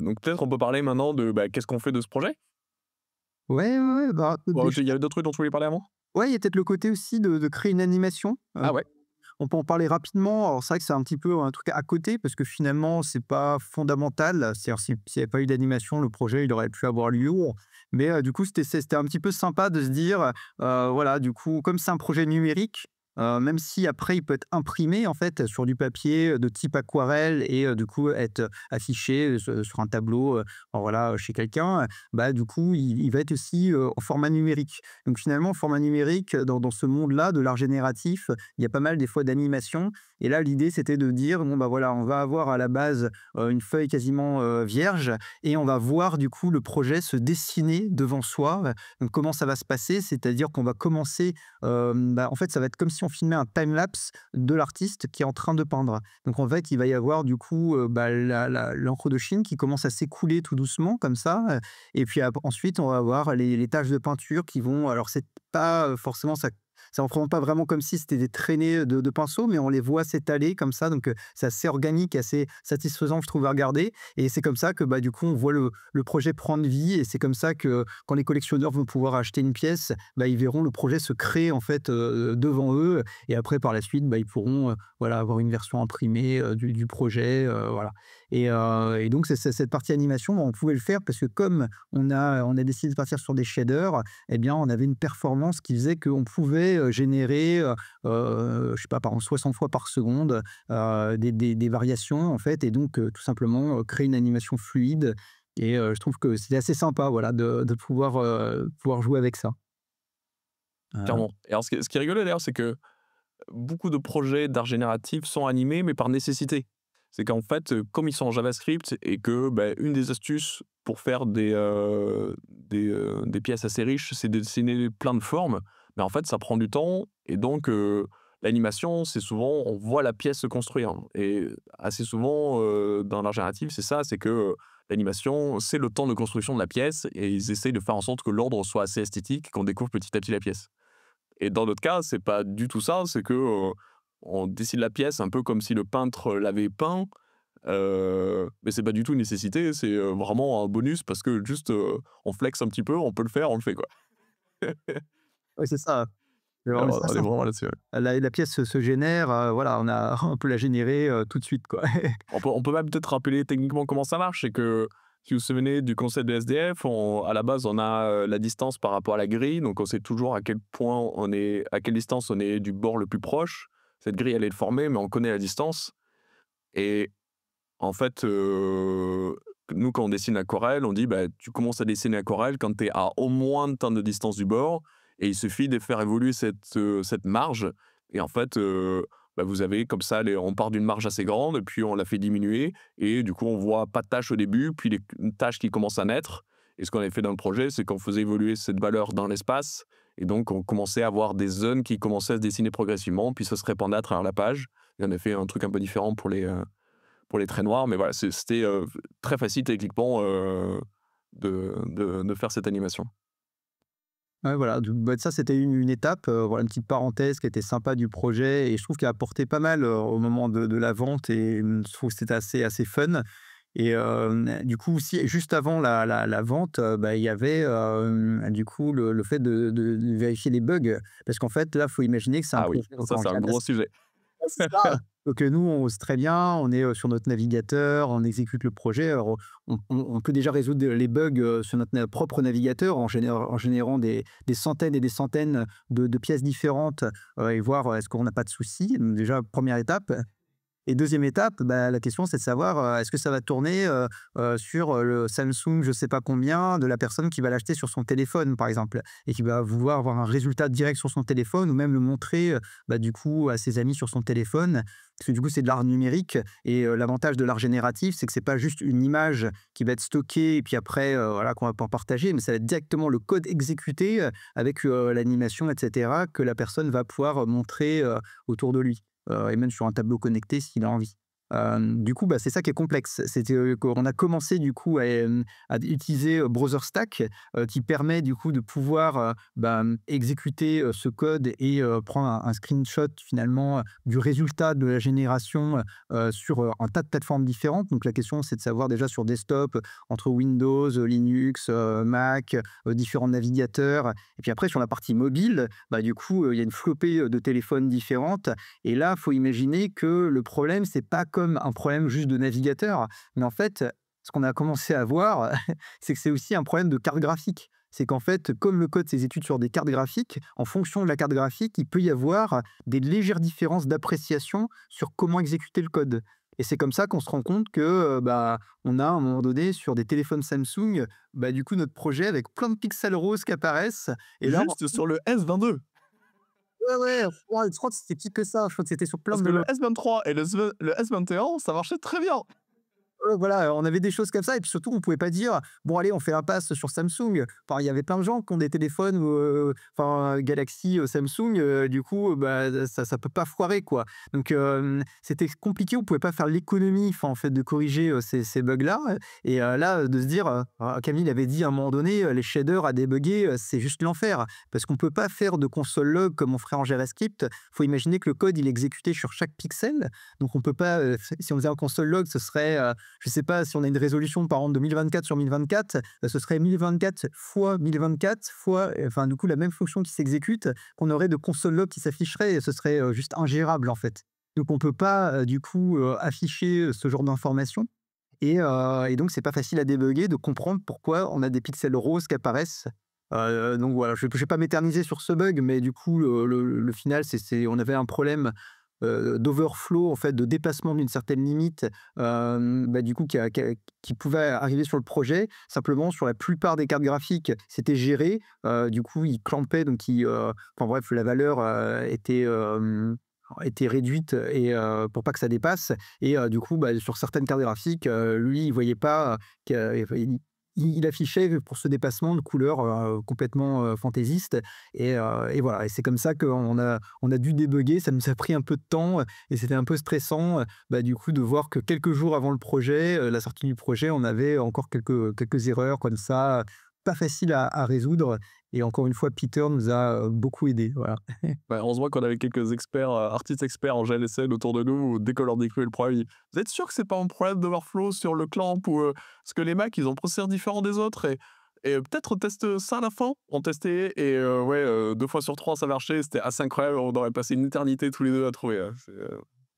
Donc peut-être on peut parler maintenant de, bah, qu'est-ce qu'on fait de ce projet? Ouais, ouais, ouais, bah, Ou il y avait d'autres trucs dont tu voulais parler avant? ouais, il y a peut-être le côté aussi de créer une animation. Ah ouais? On peut en parler rapidement. Alors, c'est vrai que c'est un petit peu un truc à côté parce que finalement, c'est pas fondamental. C'est-à-dire, s'il n'y avait pas eu d'animation, le projet, il aurait pu avoir lieu. Mais du coup, c'était un petit peu sympa de se dire, voilà, du coup, comme c'est un projet numérique, même si après il peut être imprimé en fait sur du papier de type aquarelle et du coup être affiché sur un tableau, voilà, chez quelqu'un, bah, du coup, il va être aussi, en format numérique. Donc finalement, en format numérique, dans ce monde-là de l'art génératif, il y a pas mal des fois d'animation et là, l'idée, c'était de dire: «Bon, bah, voilà, on va avoir à la base, une feuille quasiment, vierge et on va voir du coup le projet se dessiner devant soi». Donc comment ça va se passer? C'est-à-dire qu'on va commencer, bah, en fait, ça va être comme si on filmait un time lapse de l'artiste qui est en train de peindre. Donc en fait, il va y avoir du coup, bah, l'encre de Chine qui commence à s'écouler tout doucement comme ça, et puis ensuite on va avoir les taches de peinture qui vont, alors c'est pas, forcément ça représente pas vraiment comme si c'était des traînées de pinceau, mais on les voit s'étaler comme ça, donc c'est assez organique, assez satisfaisant, je trouve, à regarder et c'est comme ça que, bah, du coup, on voit le projet prendre vie et c'est comme ça que, quand les collectionneurs vont pouvoir acheter une pièce, bah, ils verront le projet se créer, en fait, devant eux et après, par la suite, bah, ils pourront, voilà, avoir une version imprimée, du projet, voilà et donc c'est cette partie animation, on pouvait le faire parce que comme on a décidé de partir sur des shaders, eh bien, on avait une performance qui faisait qu'on pouvait, générer, je sais pas, par exemple 60 fois par seconde, des variations, en fait et donc tout simplement, créer une animation fluide et je trouve que c'était assez sympa, voilà, de pouvoir jouer avec ça. Heu, Clairement. Et alors ce qui est rigolo d'ailleurs, c'est que beaucoup de projets d'art génératif sont animés, mais par nécessité. C'est qu'en fait, comme ils sont en JavaScript et que, bah, une des astuces pour faire des pièces assez riches, c'est de dessiner plein de formes. Mais en fait, ça prend du temps et donc l'animation, c'est souvent on voit la pièce se construire et assez souvent, dans l'art génératif, c'est ça, c'est que, l'animation, c'est le temps de construction de la pièce et ils essayent de faire en sorte que l'ordre soit assez esthétique, qu'on découvre petit à petit la pièce. Et dans notre cas, c'est pas du tout ça, c'est que, on dessine la pièce un peu comme si le peintre l'avait peint, mais c'est pas du tout une nécessité, c'est, vraiment un bonus parce que juste, on flex un petit peu, on peut le faire, on le fait, quoi. ouais, c'est ça, c'est vraiment Alors, ça, on est vraiment là-dessus, ouais. la pièce se génère, voilà, on peut la générer, tout de suite, quoi. On peut même peut-être rappeler techniquement comment ça marche, c'est que si vous vous souvenez du concept de SDF, à la base, on a, la distance par rapport à la grille, donc on sait toujours à quelle distance on est du bord le plus proche. Cette grille, elle est formée, mais on connaît la distance et en fait, nous, quand on dessine l'aquarelle, on dit: «Bah, tu commences à dessiner l'aquarelle quand tu es à au moins tant de distance du bord» et il suffit de faire évoluer cette marge et en fait, bah, vous avez comme ça on part d'une marge assez grande et puis on la fait diminuer et du coup, on voit pas de taches au début, puis une tache qui commence à naître et ce qu'on avait fait dans le projet, c'est qu'on faisait évoluer cette valeur dans l'espace et donc on commençait à avoir des zones qui commençaient à se dessiner progressivement, puis ça se répandait à travers la page et on a fait un truc un peu différent pour les traits noirs, mais voilà, c'était, très facile techniquement, de faire cette animation. Ouais, voilà, bah, ça, c'était une étape, voilà, une petite parenthèse qui était sympa du projet et je trouve qu'elle a apporté pas mal, au moment de la vente et je trouve que c'était assez fun et du coup, aussi, juste avant la vente, bah, il y avait, du coup, le fait de vérifier les bugs. Parce qu'en fait, là, il faut imaginer que c'est un Ah oui, projet ça, encore c'est un gros sujet. ouais, c'est ça. Donc, nous, on sait très bien, on est, sur notre navigateur, on exécute le projet. Alors, on peut déjà résoudre les bugs, sur notre propre navigateur en générant des centaines et des centaines de pièces différentes, et voir, est-ce qu'on n'a pas de soucis? Donc déjà, première étape. Et deuxième étape, bah, la question, c'est de savoir, est-ce que ça va tourner, sur, le Samsung je sais pas combien de la personne qui va l'acheter sur son téléphone, par exemple? Et qui va vouloir avoir un résultat direct sur son téléphone ou même le montrer, bah, du coup, à ses amis sur son téléphone. Parce que du coup, c'est de l'art numérique et l'avantage de l'art génératif, c'est que c'est pas juste une image qui va être stockée et puis après, voilà, qu'on va pouvoir partager, mais ça va être directement le code exécuté, avec, l'animation et cetera, que la personne va pouvoir, montrer, autour de lui et même sur un tableau connecté s'il a envie. Du coup, bah, c'est ça qui est complexe. C'était, qu'on a commencé du coup à utiliser, BrowserStack, qui permet du coup de pouvoir, exécuter, ce code et prendre un screenshot finalement, du résultat de la génération, sur, un tas de plateformes différentes. Donc la question, c'est de savoir déjà sur desktop, entre Windows, Linux, Mac, différents navigateurs et puis après sur la partie mobile, bah, du coup, il y a une flopée, de téléphones différentes et là, faut imaginer que le problème, c'est pas comme un problème juste de navigateur, mais en fait, ce qu'on a commencé à voir, c'est que c'est aussi un problème de carte graphique. C'est qu'en fait, comme le code s'exécute sur des cartes graphiques, en fonction de la carte graphique, il peut y avoir des légères différences d'appréciation sur comment exécuter le code. Et c'est comme ça qu'on se rend compte que, on a à un moment donné sur des téléphones Samsung, du coup notre projet avec plein de pixels roses qui apparaissent et là Juste sur le S22. ouais, ouais, ouais, je crois que c'était pire que ça, je crois que c'était sur plein Parce que le de S23 et le S21, ça marchait très bien. voilà, on avait des choses comme ça et puis surtout on pouvait pas dire: «Bon allez, on fait un pass sur Samsung». Enfin, il y avait plein de gens qui ont des téléphones, Galaxy, Samsung, du coup, ça peut pas foirer, quoi. Donc c'était compliqué, on pouvait pas faire l'économie, enfin, en fait, de corriger, ces bugs-là et là, de se dire, Camille avait dit à un moment donné, les shaders à débugger, c'est juste l'enfer. Parce qu'on peut pas faire de console log comme on ferait en JavaScript. Faut imaginer que le code, il est exécuté sur chaque pixel, donc on peut pas, si on faisait un console log, ce serait, je sais pas si on a une résolution par exemple de 1024 sur 1024, ce serait 1024 fois 1024 fois, enfin du coup la même fonction qui s'exécute, qu'on aurait de console log qui s'afficherait et ce serait juste ingérable en fait. Donc on peut pas du coup afficher ce genre d'informations et donc c'est pas facile à débugger, de comprendre pourquoi on a des pixels roses qui apparaissent. Donc voilà, je vais pas m'éterniser sur ce bug, mais du coup le final on avait un problème d'overflow, en fait, de dépassement d'une certaine limite, du coup, qui pouvait arriver sur le projet. Simplement, sur la plupart des cartes graphiques, c'était géré. Du coup, il clampait, donc enfin bref, la valeur était réduite et pour pas que ça dépasse et du coup, sur certaines cartes graphiques, lui, il voyait pas il affichait pour ce dépassement de couleurs complètement fantaisistes et voilà et c'est comme ça qu'on a dû débugger. Ça nous a pris un peu de temps et c'était un peu stressant, du coup, de voir que quelques jours avant le projet, la sortie du projet, on avait encore quelques erreurs comme ça, pas faciles à résoudre et encore une fois, Peter nous a, beaucoup aidés, voilà. Bah, on se voit qu'on avait quelques experts, artistes experts en GLSL autour de nous, où dès qu'on leur décrivait le problème, «Vous êtes sûr que c'est pas un problème d'overflow sur le clamp ou» parce que les Macs, ils ont un processeur différent des autres et peut-être on teste ça à la fin. On testait et ouais, 2 fois sur 3 ça marchait, c'était assez incroyable, on aurait passé une éternité tous les 2 à trouver,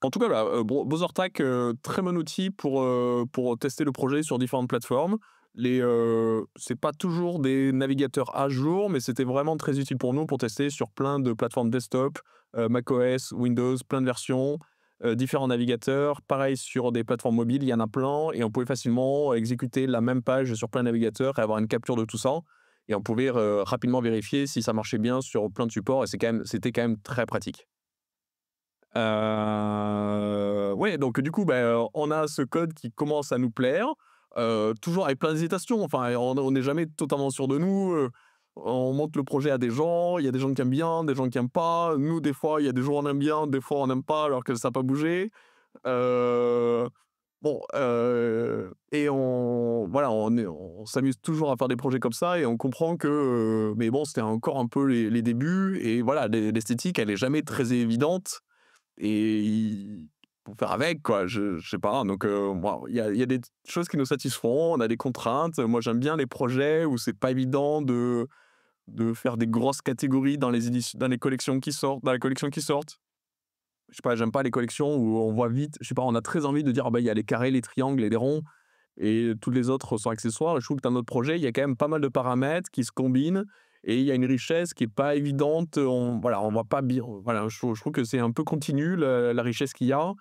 en tout cas, voilà, BrowserTac, très bon outil pour tester le projet sur différentes plateformes. C'est pas toujours des navigateurs à jour, mais c'était vraiment très utile pour nous pour tester sur plein de plateformes desktop, macOS, Windows, plein de versions, différents navigateurs. Pareil sur des plateformes mobiles, il y en a plein et on pouvait facilement exécuter la même page sur plein de navigateurs et avoir une capture de tout ça et on pouvait, rapidement vérifier si ça marchait bien sur plein de supports et c'était quand même très pratique. Ouais, donc du coup, on a ce code qui commence à nous plaire, toujours avec plein d'hésitations. Enfin, on n'est jamais totalement sûr de nous, on montre le projet à des gens, il y a des gens qui aiment bien, des gens qui aiment pas. Nous, des fois, il y a des jours on aime bien, des fois on n'aime pas alors que ça a pas bougé. Heu, et on s'amuse toujours à faire des projets comme ça et on comprend que, mais bon, c'était encore un peu les débuts et voilà, l'esthétique, elle est jamais très évidente et faut faire avec quoi, je sais pas, donc moi, il y a des choses qui nous satisferont, on a des contraintes. Moi, j'aime bien les projets où c'est pas évident de faire des grosses catégories dans les collections qui sortent dans les collections qui sortent. Je sais pas, j'aime pas les collections où on voit vite, je sais pas, on a très envie de dire: «Ah bah, il y a les carrés, les triangles et les ronds et tous les autres sont accessoires» et je trouve que dans notre projet, il y a quand même pas mal de paramètres qui se combinent et il y a une richesse qui est pas évidente. On voit pas bien voilà, je trouve que c'est un peu continu la richesse qu'il y a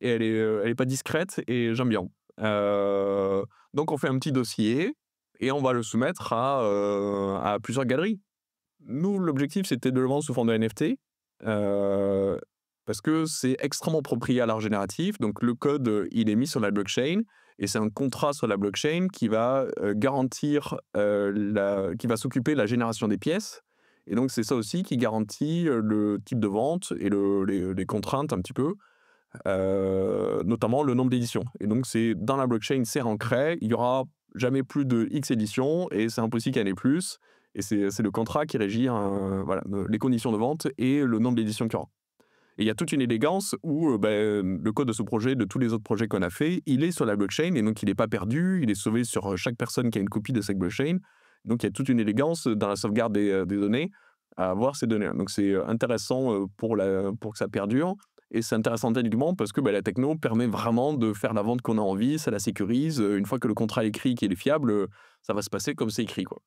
et elle est pas discrète et j'aime bien. Heu, donc on fait un petit dossier et on va le soumettre à plusieurs galeries. Nous, l'objectif, c'était de le vendre sous forme de NFT, heu, parce que c'est extrêmement proprié à l'art génératif. Donc le code, il est mis sur la blockchain et c'est un contrat sur la blockchain qui va, garantir, qui va s'occuper de la génération des pièces et donc c'est ça aussi qui garantit, le type de vente et les contraintes un petit peu. notamment le nombre d'éditions. Et donc, c'est dans la blockchain, c'est ancré, il y aura jamais plus de X éditions et c'est impossible qu'il y en ait plus. Et c'est le contrat qui régit voilà, les conditions de vente et le nombre d'éditions qu'il y aura. Et il y a toute une élégance où le code de ce projet, de tous les autres projets qu'on a fait, il est sur la blockchain et donc il n'est pas perdu, il est sauvé sur chaque personne qui a une copie de cette blockchain. Donc il y a toute une élégance dans la sauvegarde des données à avoir ces données. Donc c'est intéressant pour que ça perdure. Et c'est intéressant techniquement parce que la techno permet vraiment de faire la vente qu'on a envie, ça la sécurise. Une fois que le contrat est écrit, qu'il est fiable, ça va se passer comme c'est écrit, quoi.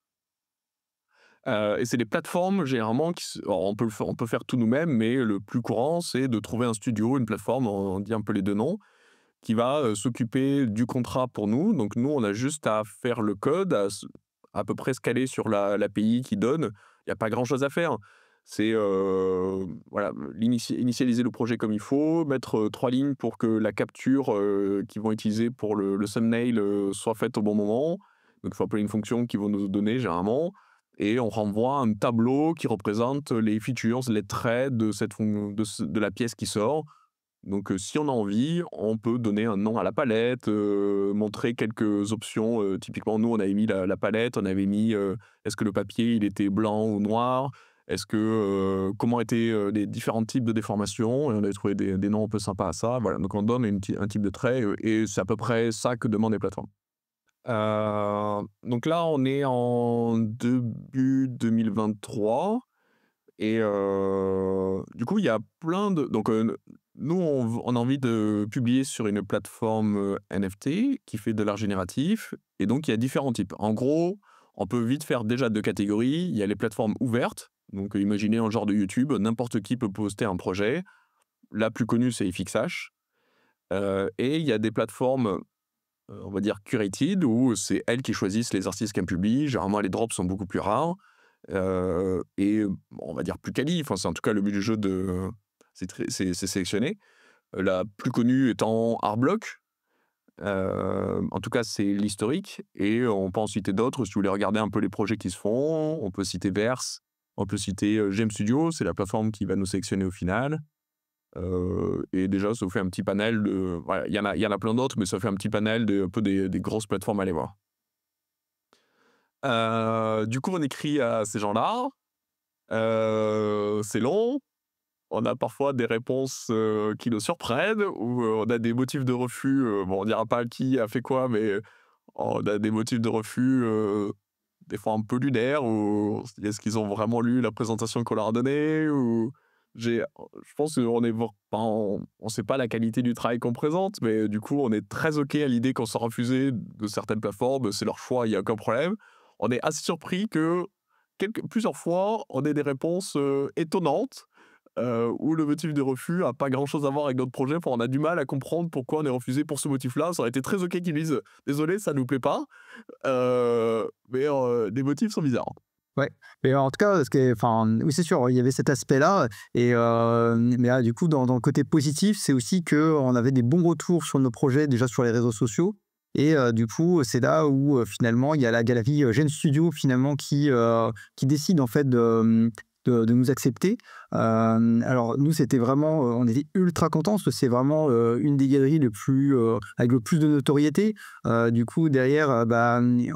Et c'est des plateformes généralement alors on peut faire tout nous-mêmes, mais le plus courant, c'est de trouver un studio, une plateforme, on dit un peu les 2 noms, qui va, s'occuper du contrat pour nous. Donc nous, on a juste à faire le code, à peu près se caler sur l'API qui donne. Il y a pas grand-chose à faire. C'est, voilà, initialiser le projet comme il faut, mettre, 3 lignes pour que la capture, qu'ils vont utiliser pour le thumbnail, soit faite au bon moment. Donc il faut appeler une fonction qu'ils vont nous donner généralement et on renvoie un tableau qui représente les features, les traits de cette de la pièce qui sort. Donc, si on a envie, on peut donner un nom à la palette, montrer quelques options. Typiquement, nous, on avait mis la palette, on avait mis, est-ce que le papier, il était blanc ou noir? Est-ce que, comment étaient, les différents types de déformations? Et on avait trouvé des noms un peu sympas à ça. Voilà, donc on donne un type de trait, et c'est à peu près ça que demandent les plateformes. Donc là, on est en début 2023 et du coup, il y a plein de donc nous, on a envie de publier sur une plateforme, NFT qui fait de l'art génératif et donc il y a différents types. En gros, on peut vite faire déjà 2 catégories. Il y a les plateformes ouvertes, donc imaginez un genre de YouTube, n'importe qui peut poster un projet. La plus connue, c'est FXH, et il y a des plateformes on va dire curated, où c'est elles qui choisissent les artistes qu'elles publient. Généralement, les drops sont beaucoup plus rares, et on va dire plus quali. Enfin, c'est en tout cas le but du jeu c'est sélectionner. La plus connue étant Artblock. En tout cas, c'est l'historique et on peut en citer d'autres si vous voulez regarder un peu les projets qui se font. On peut citer Verse, on peut citer, Gem Studio, c'est la plateforme qui va nous sélectionner au final. Et déjà, ça vous fait un petit panel de voilà, il y en a plein d'autres, mais ça fait un petit panel un peu des grosses plateformes à aller voir. Du coup, on écrit à ces gens-là, c'est long, on a parfois des réponses, qui nous surprennent ou, on a des motifs de refus, bon, on dira pas qui a fait quoi, mais on a des motifs de refus, des fois un peu lunaires ou est-ce qu'ils ont vraiment lu la présentation qu'on leur a donnée ou je pense qu'on est on sait pas la qualité du travail qu'on présente, mais du coup, on est très OK à l'idée qu'on soit refusé de certaines plateformes, c'est leur choix, il y a aucun problème. On est assez surpris que plusieurs fois, on ait des réponses, étonnantes, où le motif de refus a pas grand-chose à voir avec notre projet. Enfin, on a du mal à comprendre pourquoi on est refusé pour ce motif-là. Ça aurait été très OK qu'ils disent: «Désolé, ça nous plaît pas», mais les motifs sont bizarres. Ouais, mais en tout cas, enfin, oui, c'est sûr, il y avait cet aspect-là et mais du coup, dans le côté positif, c'est aussi qu'on avait des bons retours sur nos projets, déjà sur les réseaux sociaux et du coup, c'est là où, finalement, il y a la galerie, Gen Studio, finalement, qui décide, en fait, de nous accepter. Alors nous, c'était vraiment, on était ultra contents parce que c'est vraiment, une des galeries les plus, avec le plus de notoriété. Du coup, derrière,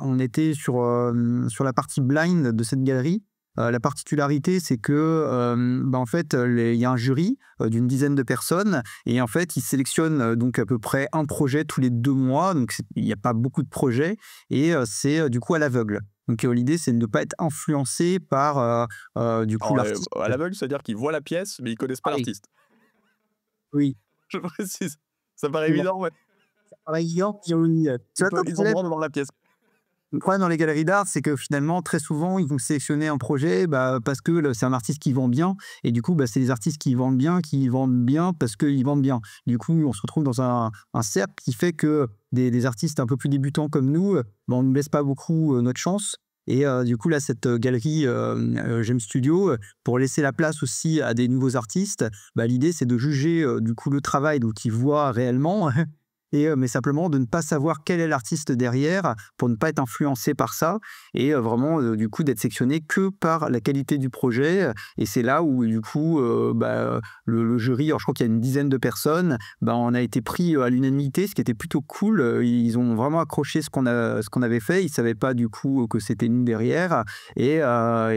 on était sur la partie blind de cette galerie. La particularité, c'est que, en fait, il y a un jury, d'une dizaine de personnes et en fait, ils sélectionnent, donc à peu près un projet tous les 2 mois, donc il n'y a pas beaucoup de projets et c'est, du coup, à l'aveugle. Donc l'idée, c'est de ne pas être influencé par, du coup, Alors, l'artiste. à l'aveugle, c'est-à-dire qu'ils voient la pièce, mais ils connaissent pas Pareil, l'artiste. oui. Je précise. Ça paraît évident, mais Pareil, oui, tu vois, ils ont le droit de voir la pièce. le problème dans les galeries d'art, c'est que finalement, très souvent, ils vont sélectionner un projet parce que c'est un artiste qui vend bien. Et du coup, c'est les artistes qui vendent bien parce qu'ils vendent bien. Du coup, on se retrouve dans un cercle qui fait que des artistes un peu plus débutants comme nous, on ne laisse pas beaucoup notre chance. Et du coup, là, cette galerie Gem Studio, pour laisser la place aussi à des nouveaux artistes, l'idée, c'est de juger du coup le travail qu'ils voient réellement mais simplement de ne pas savoir quel est l'artiste derrière pour ne pas être influencé par ça et vraiment, du coup, d'être sectionné que par la qualité du projet. Et c'est là où, du coup, le jury, alors je crois qu'il y a une dizaine de personnes, on a été pris à l'unanimité, ce qui était plutôt cool. Ils ont vraiment accroché ce qu'on avait fait. Ils savaient pas, du coup, que c'était nous derrière. Et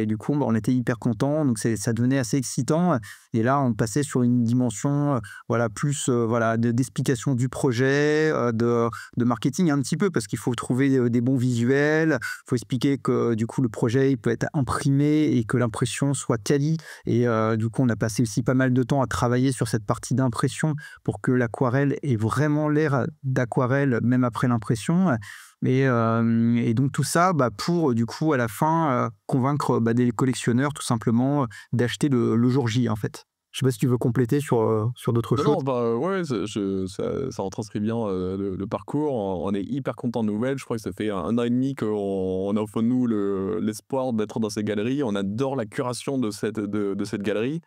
du coup, on était hyper contents. Donc, ça devenait assez excitant. Et là, on passait sur une dimension, voilà, plus voilà, d'explication du projet, de marketing un petit peu, parce qu'il faut trouver des bons visuels. Il faut expliquer que, du coup, le projet il peut être imprimé et que l'impression soit quali. Et du coup, on a passé aussi pas mal de temps à travailler sur cette partie d'impression pour que l'aquarelle ait vraiment l'air d'aquarelle, même après l'impression. Et donc tout ça, pour du coup à la fin convaincre des collectionneurs tout simplement d'acheter le jour J en fait. Je sais pas si tu veux compléter sur d'autres Non, choses? non, bah, ouais, ça retranscrit bien, le parcours. On est hyper content de nouvelles. Je crois que ça fait 1 an et demi qu'on a au fond de nous l'espoir d'être dans ces galeries. On adore la curation de cette galerie.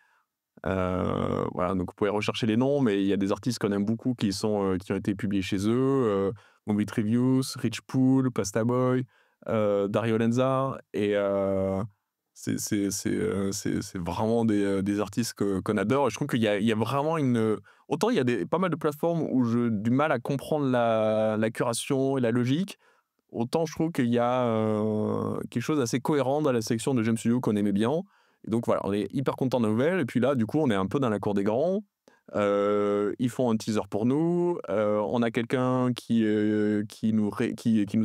Voilà, donc vous pouvez rechercher les noms, mais il y a des artistes qu'on aime beaucoup qui ont été publiés chez eux, Moby Trivius, Rich Pool, Pasta Boy, Dario Lenza et c'est vraiment des artistes qu'on adore et je trouve qu'il y a vraiment autant il y a pas mal de plateformes où j'ai du mal à comprendre la curation et la logique, autant je trouve qu'il y a, quelque chose d'assez cohérent dans la section de James Studio qu'on aimait bien et donc voilà, on est hyper content de la nouvelle et puis là, du coup, on est un peu dans la cour des grands. Ils font un teaser pour nous, on a quelqu'un qui nous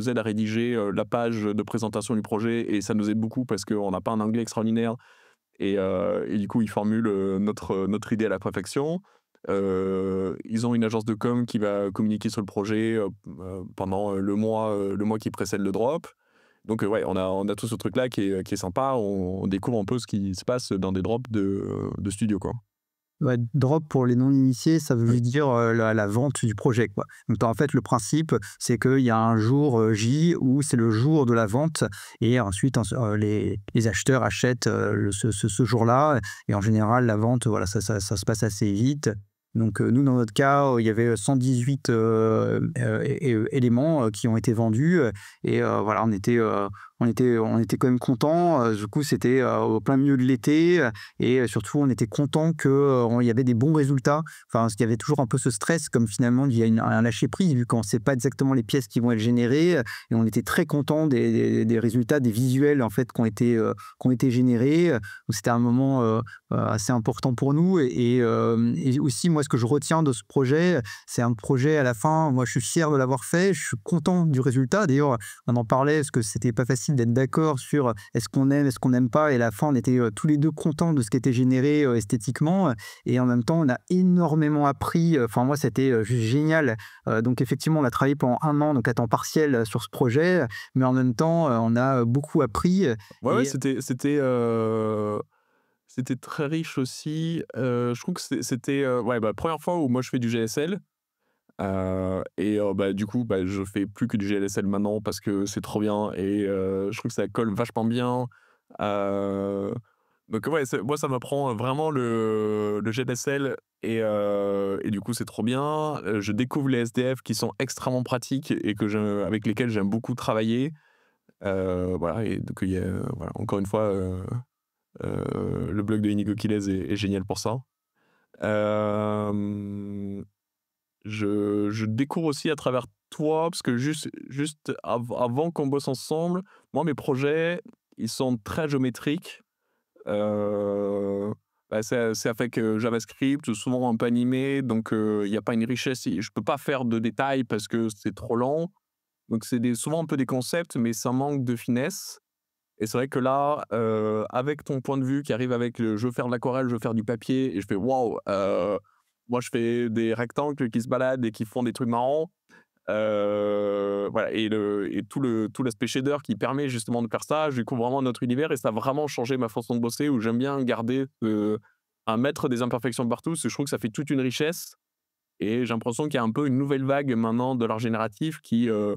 aide à rédiger, la page de présentation du projet et ça nous aide beaucoup parce qu'on n'a pas un anglais extraordinaire et du coup, ils formulent, notre idée à la perfection. Ils ont une agence de com qui va communiquer sur le projet, pendant, le mois qui précède le drop. Donc, ouais, on a tout ce truc-là qui est sympa. On découvre un peu ce qui se passe dans des drops de studio, quoi. Ouais, drop pour les non-initiés, ça veut dire, la vente du projet, quoi. Donc en fait, le principe, c'est qu'il y a un jour, J où c'est le jour de la vente et ensuite les acheteurs achètent, ce jour-là et en général, la vente, voilà, ça se passe assez vite. Donc nous, dans notre cas, il y avait 118, éléments, qui ont été vendus, et voilà, on était quand même contents, du coup, c'était, au plein milieu de l'été, et surtout, on était contents qu'il y avait des bons résultats. Enfin, parce qu'il y avait toujours un peu ce stress, comme finalement, il y a un lâcher-prise, vu qu'on ne sait pas exactement les pièces qui vont être générées. Et on était très contents des résultats, des visuels, en fait, qui ont été générés. Donc, c'était un moment assez important pour nous. Et aussi, moi, ce que je retiens de ce projet, c'est un projet à la fin. Moi, je suis fier de l'avoir fait. Je suis content du résultat. D'ailleurs, on en parlait parce que c'était pas facile d'être d'accord sur est-ce qu'on aime, est-ce qu'on n'aime pas. Et à la fin, on était tous les deux contents de ce qui était généré esthétiquement. Et en même temps, on a énormément appris. Enfin, moi, c'était juste génial. Donc, effectivement, on a travaillé pendant 1 an, donc à temps partiel, sur ce projet. Mais en même temps, on a beaucoup appris. Ouais, ouais, Et c'était très riche aussi. Je trouve que c'était, ouais, 1re fois où moi je fais du GSL, du coup, je fais plus que du GLSL maintenant parce que c'est trop bien et je trouve que ça colle vachement bien. Heu, donc ouais, moi ça m'apprend vraiment le GLSL et du coup c'est trop bien. Je découvre les SDF qui sont extrêmement pratiques et avec lesquels j'aime beaucoup travailler. Voilà et donc il y a, voilà, encore une fois, le blog de Inigo Quilez est génial pour ça. Hem, je découvre aussi à travers toi, parce que juste avant qu'on bosse ensemble, moi mes projets, ils sont très géométriques. C'est avec, JavaScript, souvent un peu animé, donc il y a pas une richesse et je peux pas faire de détails parce que c'est trop lent. Donc c'est souvent un peu des concepts, mais ça manque de finesse. Et c'est vrai que là, avec ton point de vue qui arrive avec le «je veux faire de l'aquarelle, je veux faire du papier» et je fais: «Waouh, moi je fais des rectangles qui se baladent et qui font des trucs marrants». Voilà et tout l'aspect shader qui permet justement de faire ça, je découvre vraiment notre univers et ça a vraiment changé ma façon de bosser où j'aime bien garder, à mettre des imperfections partout parce que je trouve que ça fait toute une richesse et j'ai l'impression qu'il y a un peu une nouvelle vague maintenant de l'art génératif les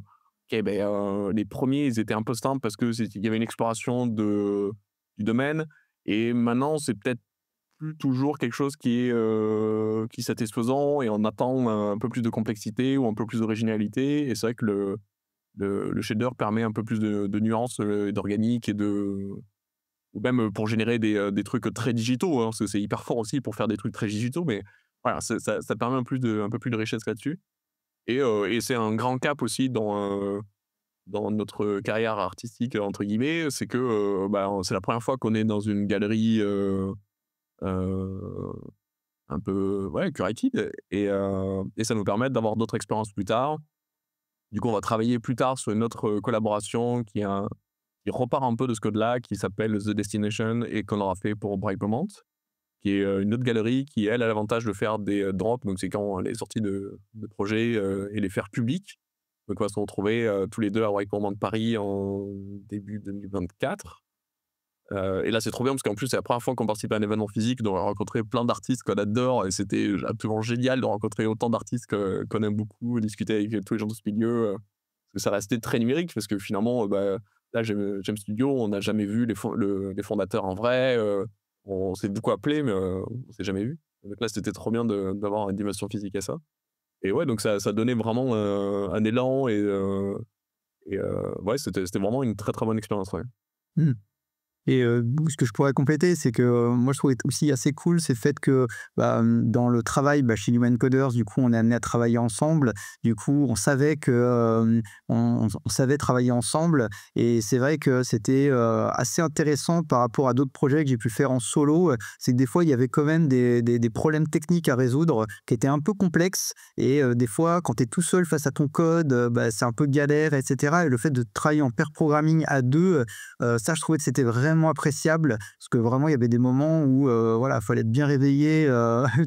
premiers ils étaient un peu simples parce qu'il y avait une exploration du domaine et maintenant c'est peut-être plus toujours quelque chose qui est satisfaisant et on attend un peu plus de complexité ou un peu plus d'originalité. Et c'est vrai que le shader permet un peu plus de nuances, d'organique ou même pour générer des trucs très digitaux, hein, parce que c'est hyper fort aussi pour faire des trucs très digitaux, mais voilà, ça permet un peu plus de richesse là-dessus. Et c'est un grand cap aussi dans notre carrière artistique, entre guillemets, c'est que bah, c'est la première fois qu'on est dans une galerie euh, un peu ouais, curated, et ça nous permet d'avoir d'autres expériences plus tard. Du coup, on va travailler plus tard sur une autre collaboration qui repart un peu de ce code-là, qui s'appelle The Destination et qu'on aura fait pour Breakpoint, qui est une autre galerie qui, elle, a l'avantage de faire des drops, donc c'est quand les sorties de projets et les faire publics. Donc on va se retrouver tous les deux à Breakpoint Paris en début 2024. Et là, c'est trop bien parce qu'en plus, c'est la première fois qu'on participe à un événement physique, donc on a rencontré plein d'artistes qu'on adore et c'était absolument génial de rencontrer autant d'artistes qu'on aime beaucoup, discuter avec tous les gens de ce milieu. Parce que ça restait très numérique parce que finalement, bah, là, j'aime Studio, on n'a jamais vu les fondateurs en vrai. On s'est beaucoup appelés, mais on s'est jamais vu. Donc là, c'était trop bien d'avoir une dimension physique à ça. Et ouais, donc ça donnait vraiment un élan ouais, c'était vraiment une très très bonne expérience. Ouais. Mmh. Et ce que je pourrais compléter, c'est que, moi je trouve aussi assez cool, c'est le fait que, dans le travail, chez Human Coders, du coup, on est amené à travailler ensemble. Du coup, on savait que, on savait travailler ensemble et c'est vrai que c'était, assez intéressant par rapport à d'autres projets que j'ai pu faire en solo. C'est que des fois, il y avait quand même des problèmes techniques à résoudre qui étaient un peu complexes et des fois, quand tu es tout seul face à ton code, c'est un peu galère et cetera et le fait de travailler en pair programming à 2. Ça, je trouvais que c'était vraiment appréciable parce que vraiment, il y avait des moments où, voilà, il fallait être bien réveillé,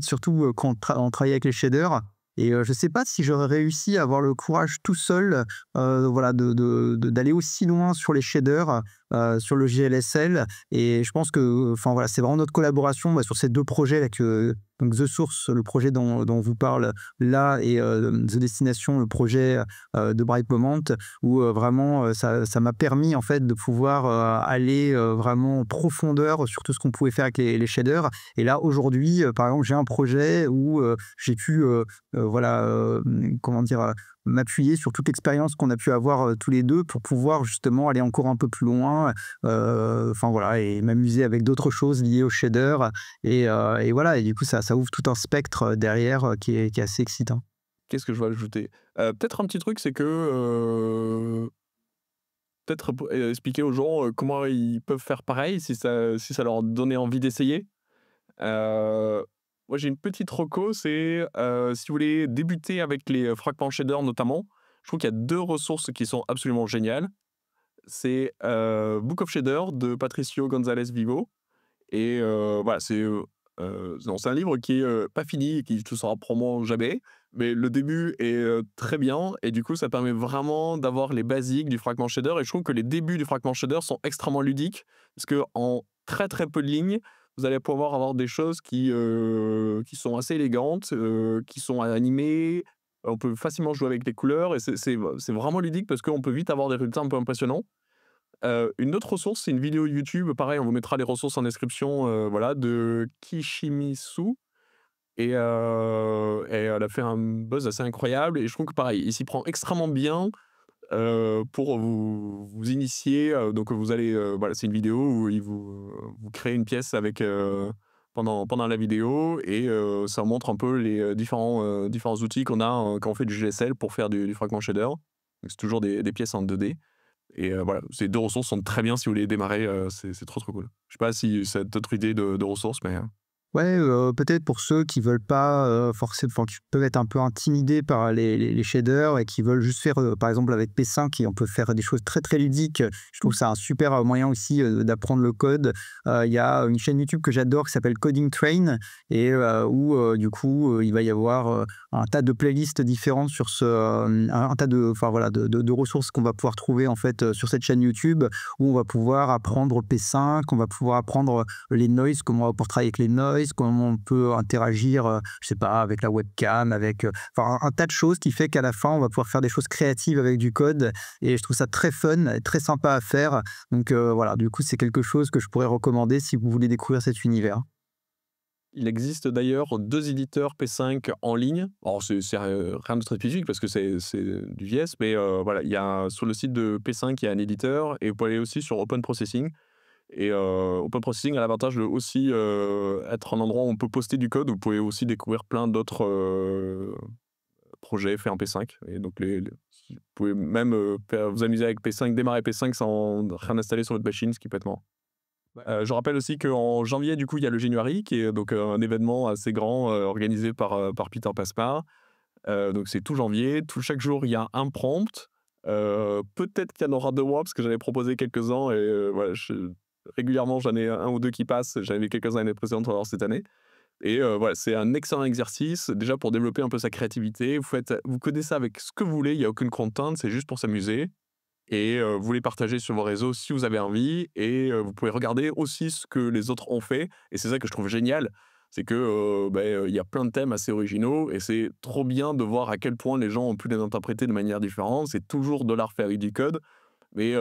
surtout, quand on travaillait avec les shaders et je sais pas si j'aurais réussi à avoir le courage tout seul, voilà, d'aller aussi loin sur les shaders, sur le GLSL et je pense que, enfin, voilà, c'est vraiment notre collaboration, sur ces 2 projets là donc The Source, le projet dont on vous parle là et The Destination, le projet, de Breakpoint où vraiment ça m'a permis en fait de pouvoir aller vraiment en profondeur sur tout ce qu'on pouvait faire avec les shaders. Et là aujourd'hui, par exemple, j'ai un projet où j'ai pu voilà, comment dire, m'appuyer sur toute l'expérience qu'on a pu avoir tous les deux pour pouvoir justement aller encore un peu plus loin, enfin voilà, et m'amuser avec d'autres choses liées aux shaders. Et voilà, et du coup ça ouvre tout un spectre derrière qui est assez excitant. Qu'est-ce que je vais ajouter? Peut-être un petit truc, c'est que, peut-être expliquer aux gens, comment ils peuvent faire pareil si ça leur donnait envie d'essayer. Heu, Moi j'ai une petite reco, c'est, si vous voulez débuter avec les, fragments shader notamment, je trouve qu'il y a 2 ressources qui sont absolument géniales. C'est, Book of Shader de Patricio González Vivo. Et voilà, non, c'est un livre qui est, pas fini et qui ne sera probablement jamais, mais le début est, très bien et du coup, ça permet vraiment d'avoir les basiques du fragment shader et je trouve que les débuts du fragment shader sont extrêmement ludiques parce qu'en très, très peu de lignes, vous allez pouvoir avoir des choses qui sont assez élégantes, qui sont animées. On peut facilement jouer avec les couleurs et c'est vraiment ludique parce qu'on peut vite avoir des résultats un peu impressionnants. Une autre ressource, c'est une vidéo YouTube, pareil, on vous mettra les ressources en description, voilà, de Kishimisu et elle a fait un buzz assez incroyable et je trouve que pareil, il s'y prend extrêmement bien, pour vous initier, donc vous allez, voilà, c'est une vidéo où il vous crée une pièce avec, pendant la vidéo et ça montre un peu les, différents outils qu'on a, quand on fait du GSL pour faire du fragment shader. Donc c'est toujours des pièces en 2D. Et voilà, ces 2 ressources sont très bien si vous voulez démarrer, c'est trop, trop cool. Je sais pas si tu as d'autres idées de ressources, mais Ouais, peut-être pour ceux qui veulent pas, forcé enfin qui peuvent être un peu intimidés par les shaders et qui veulent juste faire, par exemple avec P5 et on peut faire des choses très, très ludiques. Je trouve que c'est un super, moyen aussi, d'apprendre le code. Il y a une chaîne YouTube que j'adore qui s'appelle Coding Train et où, du coup, il va y avoir, un tas de playlists différentes sur un tas de enfin voilà, de ressources qu'on va pouvoir trouver en fait, sur cette chaîne YouTube où on va pouvoir apprendre P5, on va pouvoir apprendre les noise, comment on va pouvoir travailler avec les noise, comment on peut interagir, je sais pas, avec la webcam, avec, enfin un tas de choses qui fait qu'à la fin, on va pouvoir faire des choses créatives avec du code et je trouve ça très fun et très sympa à faire. Donc voilà, du coup, c'est quelque chose que je pourrais recommander si vous voulez découvrir cet univers. Il existe d'ailleurs 2 éditeurs P5 en ligne. Alors c'est rien de très spécifique parce que c'est du JS, mais voilà, il y a sur le site de P5, il y a un éditeur et vous pouvez aller aussi sur Open Processing et Open Processing a l'avantage de aussi, être un endroit où on peut poster du code. Vous pouvez aussi découvrir plein d'autres, projets faits en P5 et donc vous pouvez même, faire vous amuser avec P5, démarrer P5 sans rien installer sur votre machine, ce qui peut être marrant. Ouais. Je rappelle aussi qu'en janvier, du coup, il y a le January qui est donc un événement assez grand, organisé par Peter Paspard. Donc c'est tout janvier. Chaque jour, il y a un prompt. Peut-être qu'il y en aura 2 mois parce que j'en ai proposé quelques-uns et voilà, régulièrement, j'en ai un ou 2 qui passent. J'en avais quelques-uns l'année précédente, alors cette année et voilà, c'est un excellent exercice déjà pour développer un peu sa créativité. Vous codez ça avec ce que vous voulez, il y a aucune contrainte, c'est juste pour s'amuser et vous les partagez sur vos réseaux si vous avez envie et vous pouvez regarder aussi ce que les autres ont fait et c'est ça que je trouve génial. C'est que, il y a plein de thèmes assez originaux et c'est trop bien de voir à quel point les gens ont pu les interpréter de manière différente. C'est toujours de l'art fait avec du code, mais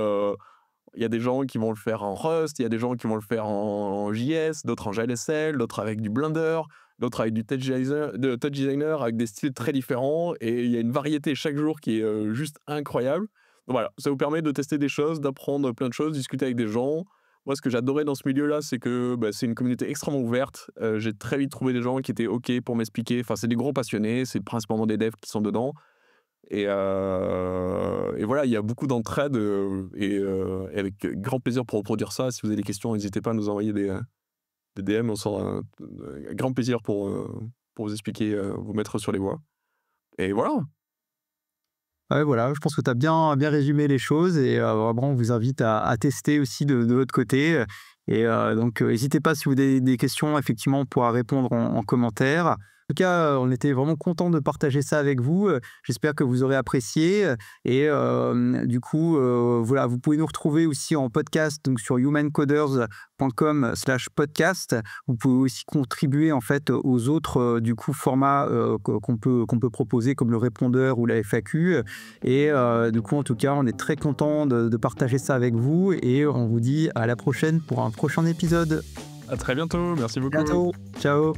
il y a des gens qui vont le faire en Rust, il y a des gens qui vont le faire en JS, d'autres en GLSL, d'autres avec du Blender, d'autres avec du Touch Designer avec des styles très différents et il y a une variété chaque jour qui est, juste incroyable. Donc voilà, ça vous permet de tester des choses, d'apprendre plein de choses, discuter avec des gens. Moi, ce que j'adorais dans ce milieu-là, c'est que, c'est une communauté extrêmement ouverte. J'ai très vite trouvé des gens qui étaient OK pour m'expliquer. Enfin, c'est des gros passionnés, c'est principalement des devs qui sont dedans et voilà, il y a beaucoup d'entraide, et avec grand plaisir pour reproduire ça. Si vous avez des questions, n'hésitez pas à nous envoyer des DM. On sera un grand plaisir pour vous expliquer, vous mettre sur les voies et voilà. Ouais, voilà, je pense que tu as bien résumé les choses et vraiment, on vous invite à tester aussi de votre côté. Donc, n'hésitez pas si vous avez des questions, effectivement, on pourra répondre en commentaire. En tout cas, on était vraiment content de partager ça avec vous. J'espère que vous aurez apprécié. Et du coup, voilà, vous pouvez nous retrouver aussi en podcast, donc sur humancoders.com/podcast. Vous pouvez aussi contribuer en fait aux autres du coup formats qu'on peut proposer comme le répondeur ou la FAQ. Et du coup, en tout cas, on est très content de partager ça avec vous et on vous dit à la prochaine pour un prochain épisode. À très bientôt, merci À beaucoup. bientôt. Ciao.